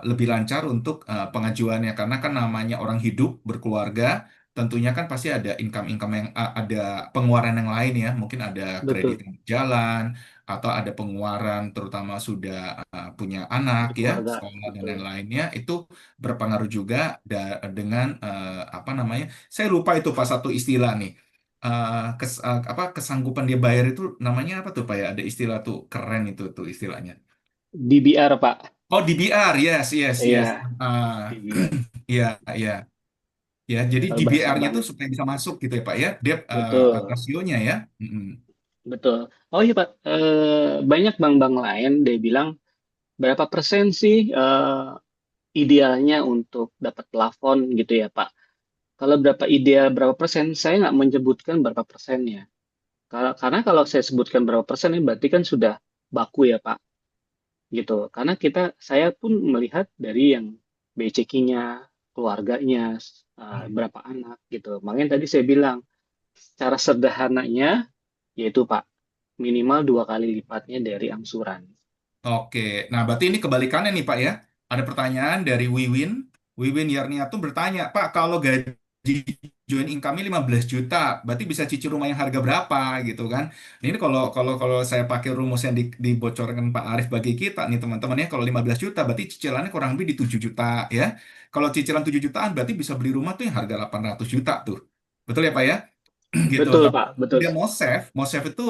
lebih lancar untuk pengajuannya. Karena kan namanya orang hidup, berkeluarga, tentunya kan pasti ada income-income yang ada pengeluaran yang lain ya. Mungkin ada kredit betul. yang berjalan, atau ada pengeluaran terutama sudah punya anak ya, Berkeluarga, sekolah dan betul. lain-lainnya, itu berpengaruh juga dengan apa namanya? Saya lupa itu pas satu istilah nih. Apa kesanggupan dia bayar itu namanya apa tuh Pak ya? Ada istilah tuh keren itu tuh istilahnya. DBR Pak. Oh, DBR, yes, yes, yes. Iya, Ah, DBR. iya, iya. Ya, jadi Kalau bahasa DBR-nya tuh bank. supaya bisa masuk gitu ya Pak ya. Dia Betul. rasionya ya. Mm-mm. Betul. Oh iya Pak, banyak bank-bank lain dia bilang berapa persen sih idealnya untuk dapat plafon gitu ya Pak. Kalau berapa ideal berapa persen, saya nggak menyebutkan berapa persennya. Karena kalau saya sebutkan berapa persen, ini berarti kan sudah baku ya Pak, gitu. Karena saya pun melihat dari yang BCK-nya, keluarganya, berapa anak, gitu. Makanya tadi saya bilang, secara sederhananya, yaitu Pak, minimal 2 kali lipatnya dari angsuran. Oke, nah berarti ini kebalikannya nih Pak ya. Ada pertanyaan dari Wiwin. Wiwin Yarniatu bertanya, Pak, kalau gaji joint income-nya 15 juta, berarti bisa cicil rumah yang harga berapa gitu kan? Nah, ini kalau kalau kalau saya pakai rumus yang dibocorkan Pak Arif bagi kita nih teman-teman ya, kalau 15 juta berarti cicilannya kurang lebih di 7 juta ya. Kalau cicilan 7 jutaan berarti bisa beli rumah tuh yang harga 800 juta tuh. Betul ya Pak ya? Gitu. Betul Tapi Pak, betul. dia mau save itu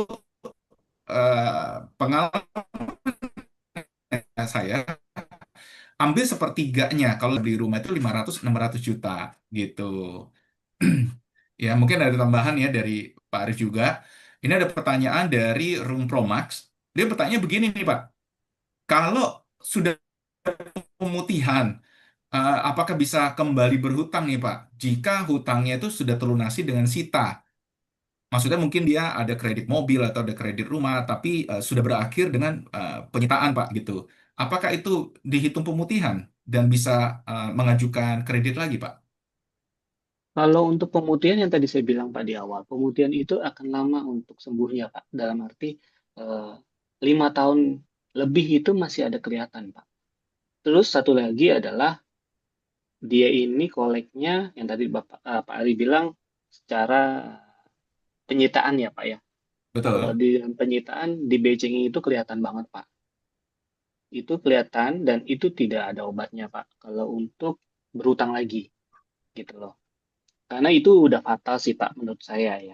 pengalaman saya ambil sepertiganya kalau beli rumah itu 500-600 juta gitu. Ya, mungkin ada tambahan ya dari Pak Arif juga. Ini ada pertanyaan dari Room Pro Max. Dia bertanya begini nih Pak, kalau sudah pemutihan, apakah bisa kembali berhutang nih Pak? Jika hutangnya itu sudah terlunasi dengan sita. Maksudnya mungkin dia ada kredit mobil atau ada kredit rumah, tapi sudah berakhir dengan penyitaan Pak gitu. Apakah itu dihitung pemutihan dan bisa mengajukan kredit lagi Pak? Kalau untuk pemutihan yang tadi saya bilang Pak di awal, pemutihan itu akan lama untuk sembuhnya Pak. Dalam arti eh, 5 tahun lebih itu masih ada kelihatan Pak. Terus satu lagi adalah dia ini koleknya yang tadi Pak Ari bilang secara penyitaan ya Pak ya. Kalau Betul. di dalam penyitaan di batching itu kelihatan banget Pak. Itu kelihatan dan itu tidak ada obatnya Pak. Kalau untuk berhutang lagi gitu loh. Karena itu udah fatal sih Pak menurut saya ya.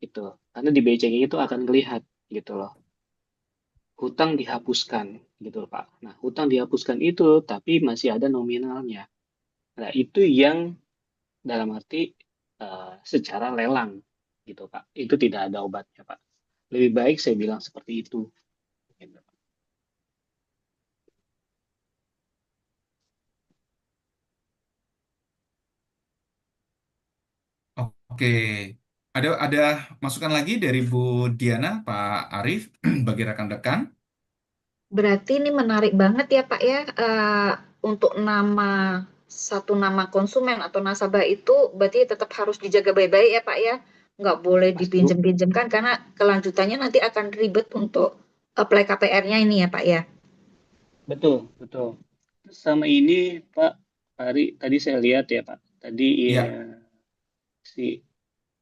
Itu. Karena di BCG itu akan terlihat gitu loh. Hutang dihapuskan gitu loh, Pak. Nah, hutang dihapuskan itu tapi masih ada nominalnya. Nah, itu yang dalam arti secara lelang gitu, Pak. Itu tidak ada obatnya, Pak. Lebih baik saya bilang seperti itu. Gitu. Oke. Ada masukan lagi dari Bu Diana, Pak Arif, bagi rekan-rekan? Berarti ini menarik banget ya Pak ya, untuk satu nama konsumen atau nasabah itu berarti tetap harus dijaga baik-baik ya Pak ya, nggak boleh Pasti, Bu. dipinjam-pinjamkan karena kelanjutannya nanti akan ribet untuk apply KPR-nya ini ya Pak ya. Betul, betul. Terus sama ini, Pak Ari, tadi saya lihat ya, Pak. Tadi ya, Ya. si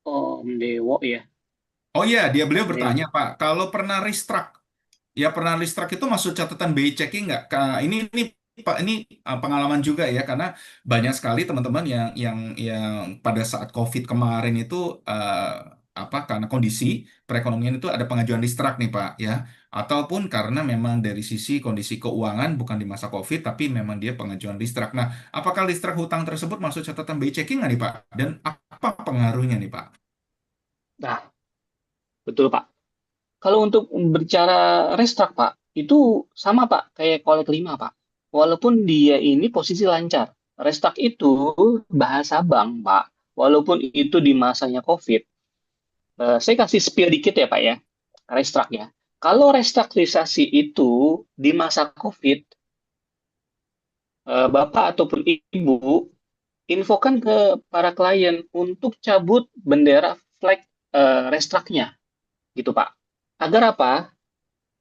Om Dewo ya. Oh iya, beliau Om bertanya, Dewo. Pak, kalau pernah restruct, ya pernah restruct itu masuk catatan BI checking nggak? Ini Pak, ini pengalaman juga ya, karena banyak sekali teman-teman yang pada saat COVID kemarin itu karena kondisi perekonomian itu ada pengajuan restruct nih Pak ya, ataupun karena memang dari sisi kondisi keuangan bukan di masa COVID, tapi memang dia pengajuan restruct. Nah, apakah restruct hutang tersebut masuk catatan BI checking nggak nih Pak? Dan apa pengaruhnya nih Pak? Nah, betul, Pak. Kalau untuk berbicara restock, Pak, itu sama, Pak, kayak kolek 5, Pak. Walaupun dia ini posisi lancar. Restock itu bahasa bank, Pak. Walaupun itu di masanya COVID. Saya kasih spill dikit ya, Pak ya. Restock ya. Kalau restrukturisasi itu di masa COVID, Bapak ataupun Ibu infokan ke para klien untuk cabut bendera flag restruknya, gitu, Pak. Agar apa?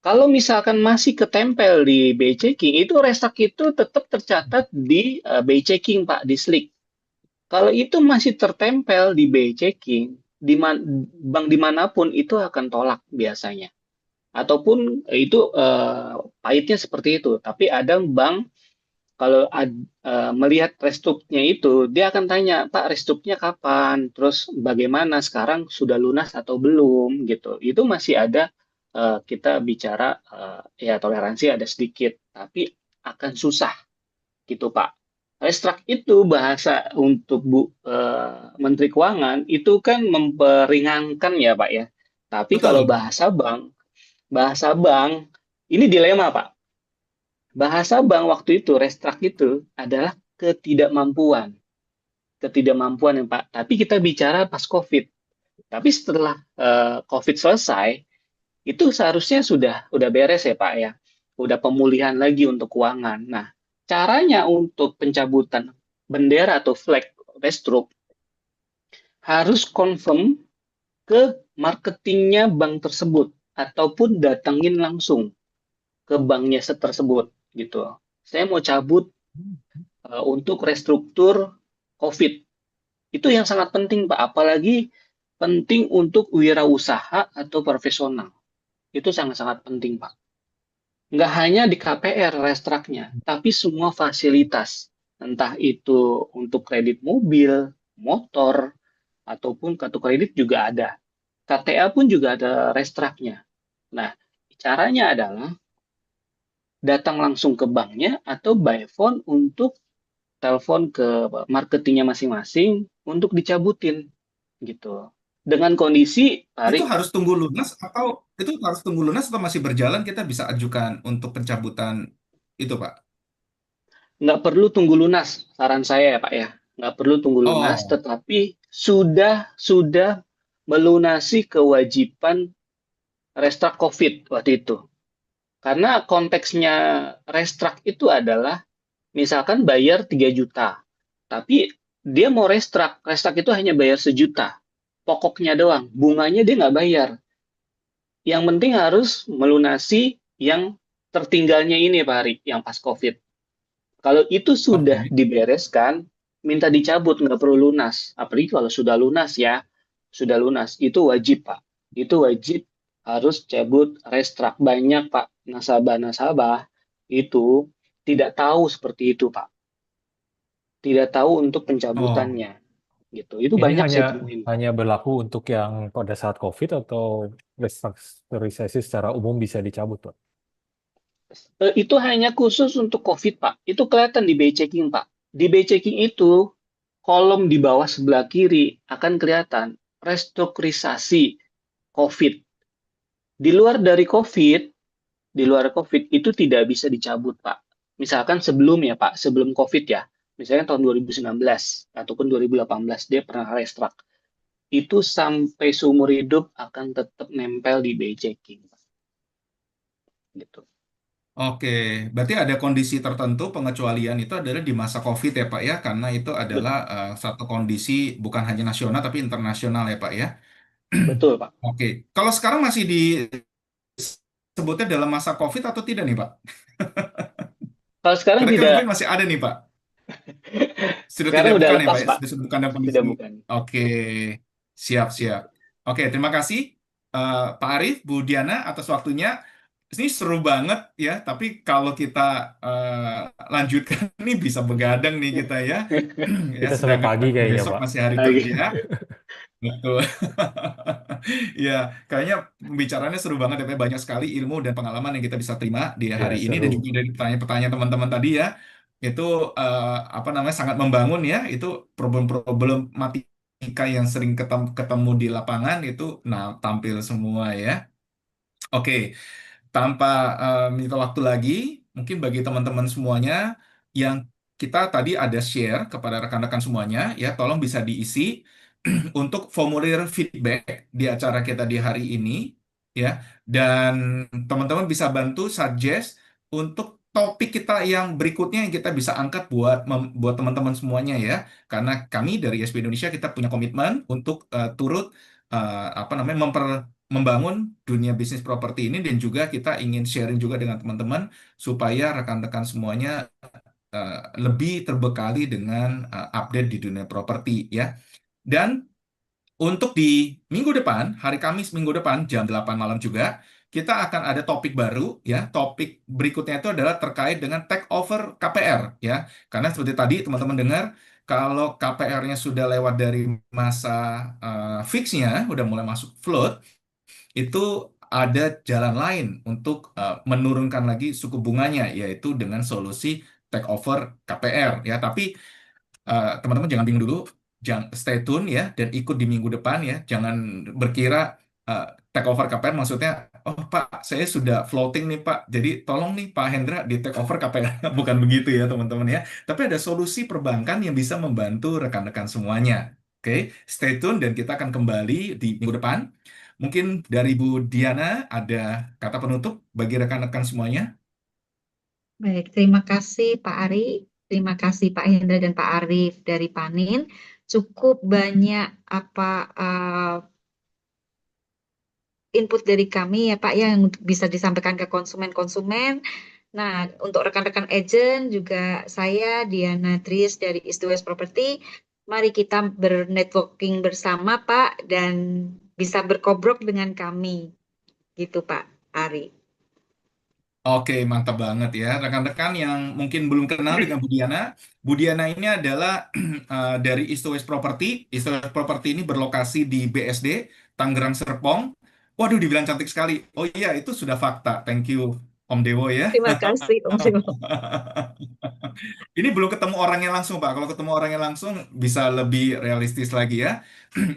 Kalau misalkan masih ketempel di BI checking, itu restock itu tetap tercatat di BI checking, Pak, di Slick. Kalau itu masih tertempel di BI checking, bank dimanapun itu akan tolak biasanya. Ataupun itu pahitnya seperti itu. Tapi ada bank kalau melihat restruknya itu, dia akan tanya, Pak, restruknya kapan? Terus bagaimana sekarang sudah lunas atau belum? Gitu. Itu masih ada kita bicara ya toleransi ada sedikit, tapi akan susah gitu, Pak. Restruk itu bahasa untuk Menteri Keuangan itu kan memperingankan ya, Pak ya. Tapi kalau Betul. bahasa bank ini dilema, Pak. Bahasa bank waktu itu, restruk itu adalah ketidakmampuan. ketidakmampuan ya Pak. Tapi kita bicara pas COVID. Tapi setelah COVID selesai, itu seharusnya udah beres ya Pak ya. Udah pemulihan lagi untuk keuangan. Nah, caranya untuk pencabutan bendera atau flag restruk harus confirm ke marketingnya bank tersebut ataupun datangin langsung ke banknya tersebut gitu. Saya mau cabut untuk restruktur COVID. Itu yang sangat penting Pak, apalagi penting untuk wirausaha atau profesional. Itu sangat-sangat penting Pak. Nggak hanya di KPR restraknya, tapi semua fasilitas. Entah itu untuk kredit mobil, motor, ataupun kartu kredit juga ada. KTA pun juga ada restraknya. Nah, caranya adalah datang langsung ke banknya atau by phone untuk telepon ke marketingnya masing-masing untuk dicabutin gitu. Dengan kondisi, Pak Ari, Itu harus tunggu lunas atau masih berjalan kita bisa ajukan untuk pencabutan itu, Pak? nggak perlu tunggu lunas, saran saya ya Pak ya. Nggak perlu tunggu lunas, Oh, tetapi sudah melunasi kewajiban restrak COVID waktu itu. Karena konteksnya restrak itu adalah misalkan bayar 3 juta, tapi dia mau restrak itu hanya bayar 1 juta. Pokoknya doang, bunganya dia nggak bayar. Yang penting harus melunasi yang tertinggalnya ini Pak Ari, yang pas COVID. Kalau itu sudah oke. dibereskan, minta dicabut, nggak perlu lunas. Apalagi kalau sudah lunas ya, sudah lunas. Itu wajib, Pak. Itu wajib harus cabut restrak. Banyak, Pak, nasabah-nasabah itu tidak tahu seperti itu, Pak. Tidak tahu untuk Oh, pencabutannya. Gitu. Itu Ini banyak hanya saya temuin, Pak. hanya berlaku untuk yang pada saat COVID atau restrukturisasi secara umum bisa dicabut, Pak? Itu hanya khusus untuk COVID, Pak. Itu kelihatan di BI checking, Pak. Di BI checking itu, kolom di bawah sebelah kiri akan kelihatan restrukturisasi COVID. Di luar dari COVID, di luar COVID itu tidak bisa dicabut, Pak. Misalkan sebelum ya, Pak, sebelum COVID ya. Misalnya tahun 2019 ataupun 2018 dia pernah restrak. Itu sampai seumur hidup akan tetap nempel di BI checking, Pak. Gitu. oke. Berarti ada kondisi tertentu pengecualian itu adalah di masa COVID ya, Pak ya, karena itu adalah Bet- satu kondisi bukan hanya nasional tapi internasional ya, Pak ya. Betul, Pak. Oke. Kalau sekarang masih disebutnya dalam masa COVID atau tidak nih, Pak? Kalau sekarang Kira-kira tidak, mungkin masih ada nih, Pak. Sudah tidak sekarang udah bukan ya, Pak lepas, ya? Pak. Sudah bukan dalam Sudah kondisi. bukan. Oke. Siap, siap. Oke, terima kasih Pak Arif, Bu Diana atas waktunya. Ini seru banget ya, tapi kalau kita lanjutkan nih bisa begadang nih kita ya. Ya, Kita sampai sedangkan pagi kayaknya, besok Pak. masih hari Lagi. kerja. Betul. Ya, kayaknya pembicaraannya seru banget ya, Pak. Banyak sekali ilmu dan pengalaman yang kita bisa terima di hari Ya, ini dan juga seru. dari pertanyaan-pertanyaan teman-teman tadi ya. Itu apa namanya sangat membangun ya. Itu problematika yang sering ketemu di lapangan itu nah tampil semua ya. Oke, tanpa minta waktu lagi, mungkin bagi teman-teman semuanya yang kita tadi ada share kepada rekan-rekan semuanya, ya tolong bisa diisi untuk formulir feedback di acara kita di hari ini, ya. Dan teman-teman bisa bantu suggest untuk topik kita yang berikutnya yang kita bisa angkat buat teman-teman semuanya ya. Karena kami dari SB Indonesia kita punya komitmen untuk turut apa namanya membangun dunia bisnis properti ini dan juga kita ingin sharing juga dengan teman-teman supaya rekan-rekan semuanya eh, lebih terbekali dengan update di dunia properti ya. Dan untuk di minggu depan, hari Kamis minggu depan jam 8 malam juga, kita akan ada topik baru ya. Topik berikutnya itu adalah terkait dengan take over KPR ya. Karena seperti tadi teman-teman dengar kalau KPR-nya sudah lewat dari masa fixnya, udah mulai masuk float, itu ada jalan lain untuk menurunkan lagi suku bunganya, yaitu dengan solusi take over KPR ya. Tapi teman-teman jangan bingung dulu, jangan stay tune ya, dan ikut di minggu depan ya. Jangan berkira take over KPR maksudnya, oh Pak, saya sudah floating nih Pak, jadi tolong nih Pak Hendra di take over KPR. Bukan begitu ya teman-teman ya. Tapi ada solusi perbankan yang bisa membantu rekan-rekan semuanya. Oke, stay tune dan kita akan kembali di minggu depan. Mungkin dari Bu Diana ada kata penutup bagi rekan-rekan semuanya. Baik, terima kasih Pak Ari, terima kasih Pak Hendra dan Pak Arif dari Panin. Cukup banyak input dari kami ya Pak ya yang bisa disampaikan ke konsumen-konsumen. Nah, untuk rekan-rekan agent juga saya Diana Tris dari East to West Property. Mari kita bernetworking bersama Pak dan bisa berkobrol dengan kami. Gitu Pak Ari. Oke, mantap banget ya. Rekan-rekan yang mungkin belum kenal dengan Bu Diana ini adalah dari East to West Property. East to West Property ini berlokasi di BSD, Tangerang Serpong. Waduh, dibilang cantik sekali. Oh iya, itu sudah fakta. Thank you, Om Dewo ya. Terima kasih Om Dewo. Ini belum ketemu orangnya langsung, Pak. Kalau ketemu orangnya langsung, bisa lebih realistis lagi ya.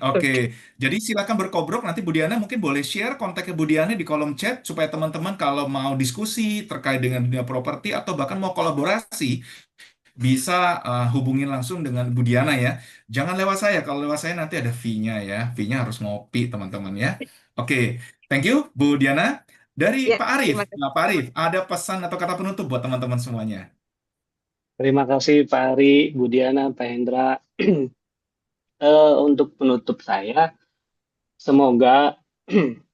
Oke, Oke. jadi silakan berkobrol. Nanti Bu Diana mungkin boleh share kontaknya Bu Diana di kolom chat supaya teman-teman kalau mau diskusi terkait dengan dunia properti atau bahkan mau kolaborasi bisa hubungin langsung dengan Bu Diana ya. Jangan lewat saya. Kalau lewat saya nanti ada fee-nya ya. Fee-nya harus ngopi teman-teman ya. Oke, thank you Bu Diana. Dari Ya, Pak Arif. terima kasih. Nah, Pak Arif, ada pesan atau kata penutup buat teman-teman semuanya? Terima kasih Pak Ari, Bu Diana, Pak Hendra. Untuk penutup saya, semoga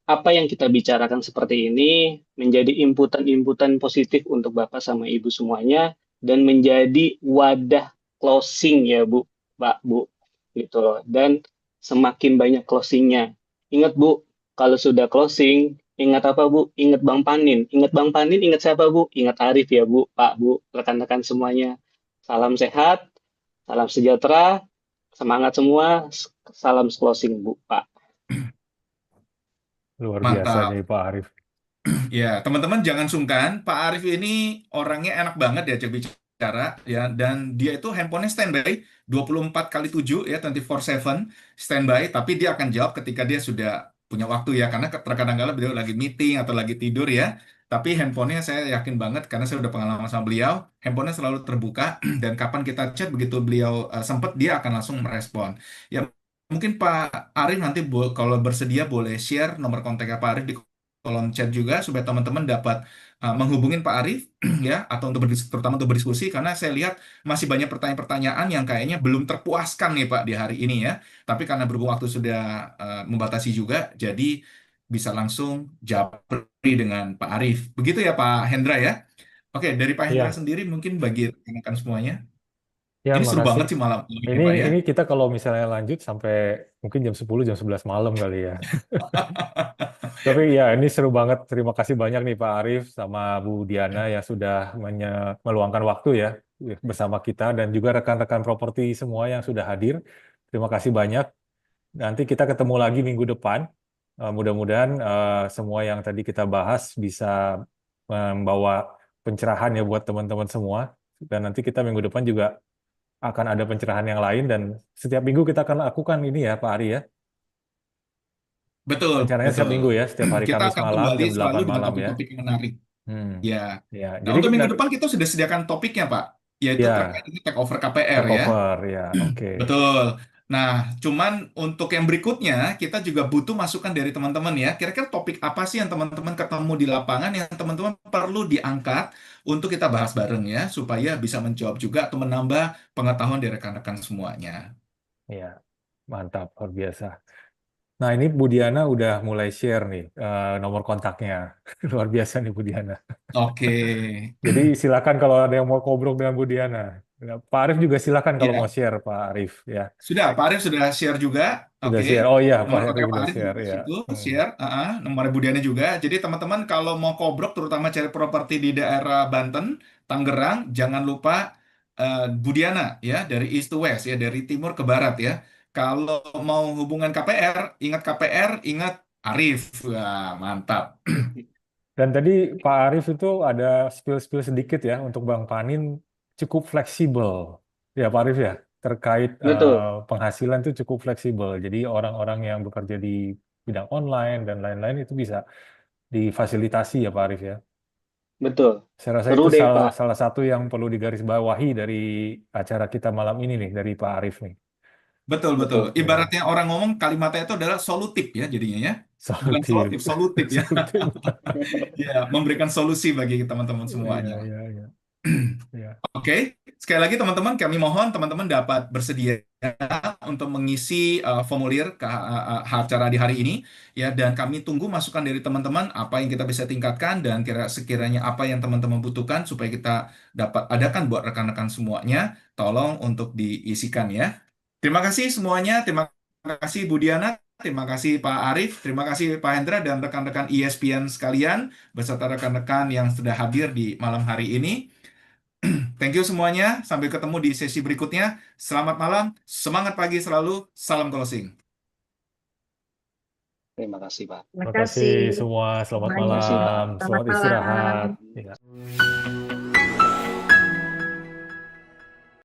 apa yang kita bicarakan seperti ini menjadi inputan-inputan positif untuk Bapak sama Ibu semuanya dan menjadi wadah closing ya Bu, Pak, Bu, gitu loh. Dan semakin banyak closingnya. Ingat Bu, kalau sudah closing, ingat apa Bu? Ingat Bang Panin. Ingat Bang Panin, ingat siapa Bu? Ingat Arif ya Bu, Pak, Bu, rekan-rekan semuanya. Salam sehat, salam sejahtera, semangat semua, salam closing Bu, Pak. Luar biasa Mantap. nih Pak Arif. Ya, teman-teman jangan sungkan. Pak Arif ini orangnya enak banget diajak bicara ya, dan dia itu handphonenya standby 24 kali 7 ya, 24/7 standby, tapi dia akan jawab ketika dia sudah punya waktu ya, karena terkadang-kala beliau lagi meeting atau lagi tidur ya. Tapi handphonenya saya yakin banget karena saya udah pengalaman sama beliau, handphonenya selalu terbuka dan kapan kita chat begitu beliau sempat dia akan langsung merespon. Ya, mungkin Pak Arif nanti kalau bersedia boleh share nomor kontaknya Pak Arif di kolom chat juga supaya teman-teman dapat menghubungin Pak Arif ya, atau untuk terutama untuk berdiskusi karena saya lihat masih banyak pertanyaan-pertanyaan yang kayaknya belum terpuaskan nih Pak di hari ini ya. Tapi karena berhubung waktu sudah membatasi juga, jadi bisa langsung japri dengan Pak Arif. Begitu ya Pak Hendra ya. Oke, dari Pak Hendra Ya, sendiri mungkin bagi rekan semuanya. ya Ini seru makasih. banget sih malam ini Ini Pak ya. ini kita kalau misalnya lanjut sampai mungkin jam 10, jam 11 malam kali ya. Tapi ya ini seru banget. Terima kasih banyak nih Pak Arif sama Bu Diana yang sudah meluangkan waktu ya bersama kita dan juga rekan-rekan properti semua yang sudah hadir. Terima kasih banyak. Nanti kita ketemu lagi minggu depan. Mudah-mudahan semua yang tadi kita bahas bisa membawa pencerahan ya buat teman-teman semua. Dan nanti kita minggu depan juga akan ada pencerahan yang lain dan setiap minggu kita akan lakukan ini ya Pak Ari ya. Betul, Rencananya setiap betul. minggu ya, setiap hari Kita Kamis akan malam kembali jam selalu 8 dengan malam ya. topik-topik yang menarik. Hmm. Ya. Ya, Nah, jadi untuk minggu depan kita sudah sediakan topiknya, Pak, yaitu terkait ya dengan take over KPR take ya. over ya, oke. Betul. Nah, cuman untuk yang berikutnya kita juga butuh masukan dari teman-teman ya. Kira-kira topik apa sih yang teman-teman ketemu di lapangan yang teman-teman perlu diangkat untuk kita bahas bareng ya, supaya bisa menjawab juga atau menambah pengetahuan dari rekan-rekan semuanya. Ya, mantap, luar biasa. Nah, ini Bu Diana udah mulai share nih nomor kontaknya. Luar biasa nih Bu Diana. Oke. Jadi silakan kalau ada yang mau ngobrol dengan Bu Diana. Ya, Pak Arif juga silakan kalau mau Ya. share Pak Arif ya. Sudah, Pak Arif sudah share juga. Sudah Oke. share. Oh iya, Pak Nomor Arif kontak Pak udah Arif juga share di ya. situ, share. Nomor Budiana juga. Jadi teman-teman kalau mau kobrok, terutama cari properti di daerah Banten, Tangerang, jangan lupa Budiana ya, dari East to West ya, dari timur ke barat ya. Kalau mau hubungan KPR, ingat Arif. Wah, mantap. Dan tadi Pak Arif itu ada spill-spill sedikit ya untuk Bang Panin cukup fleksibel. Ya Pak Arif ya, terkait Betul. penghasilan itu cukup fleksibel. Jadi orang-orang yang bekerja di bidang online dan lain-lain itu bisa difasilitasi ya Pak Arif ya. Betul. Saya rasa Seru itu deh, salah, Pak. salah satu yang perlu digarisbawahi dari acara kita malam ini nih dari Pak Arif nih. Betul, betul. Betul. Ya, Ibaratnya orang ngomong kalimatnya itu adalah solutif ya jadinya ya. Bukan solutif. solutif, solutif ya. Solutif. Ya, memberikan solusi bagi teman-teman Iya, semuanya. iya, iya. Iya. Oke, sekali lagi teman-teman, kami mohon teman-teman dapat bersedia untuk mengisi formulir ke acara di hari ini ya, dan kami tunggu masukan dari teman-teman apa yang kita bisa tingkatkan dan sekiranya apa yang teman-teman butuhkan supaya kita dapat adakan buat rekan-rekan semuanya, tolong untuk diisikan ya. Terima kasih semuanya, terima kasih Bu Diana, terima kasih Pak Arif, terima kasih Pak Hendra dan rekan-rekan ESPN sekalian beserta rekan-rekan yang sudah hadir di malam hari ini. Thank you semuanya. Sampai ketemu di sesi berikutnya. Selamat malam, semangat pagi selalu. Salam closing. Terima kasih, Pak. Terima Terima kasih kasih semua. Selamat Terima semuanya. kasih, Pak. malam. Selamat Selamat istirahat. malam. Ya.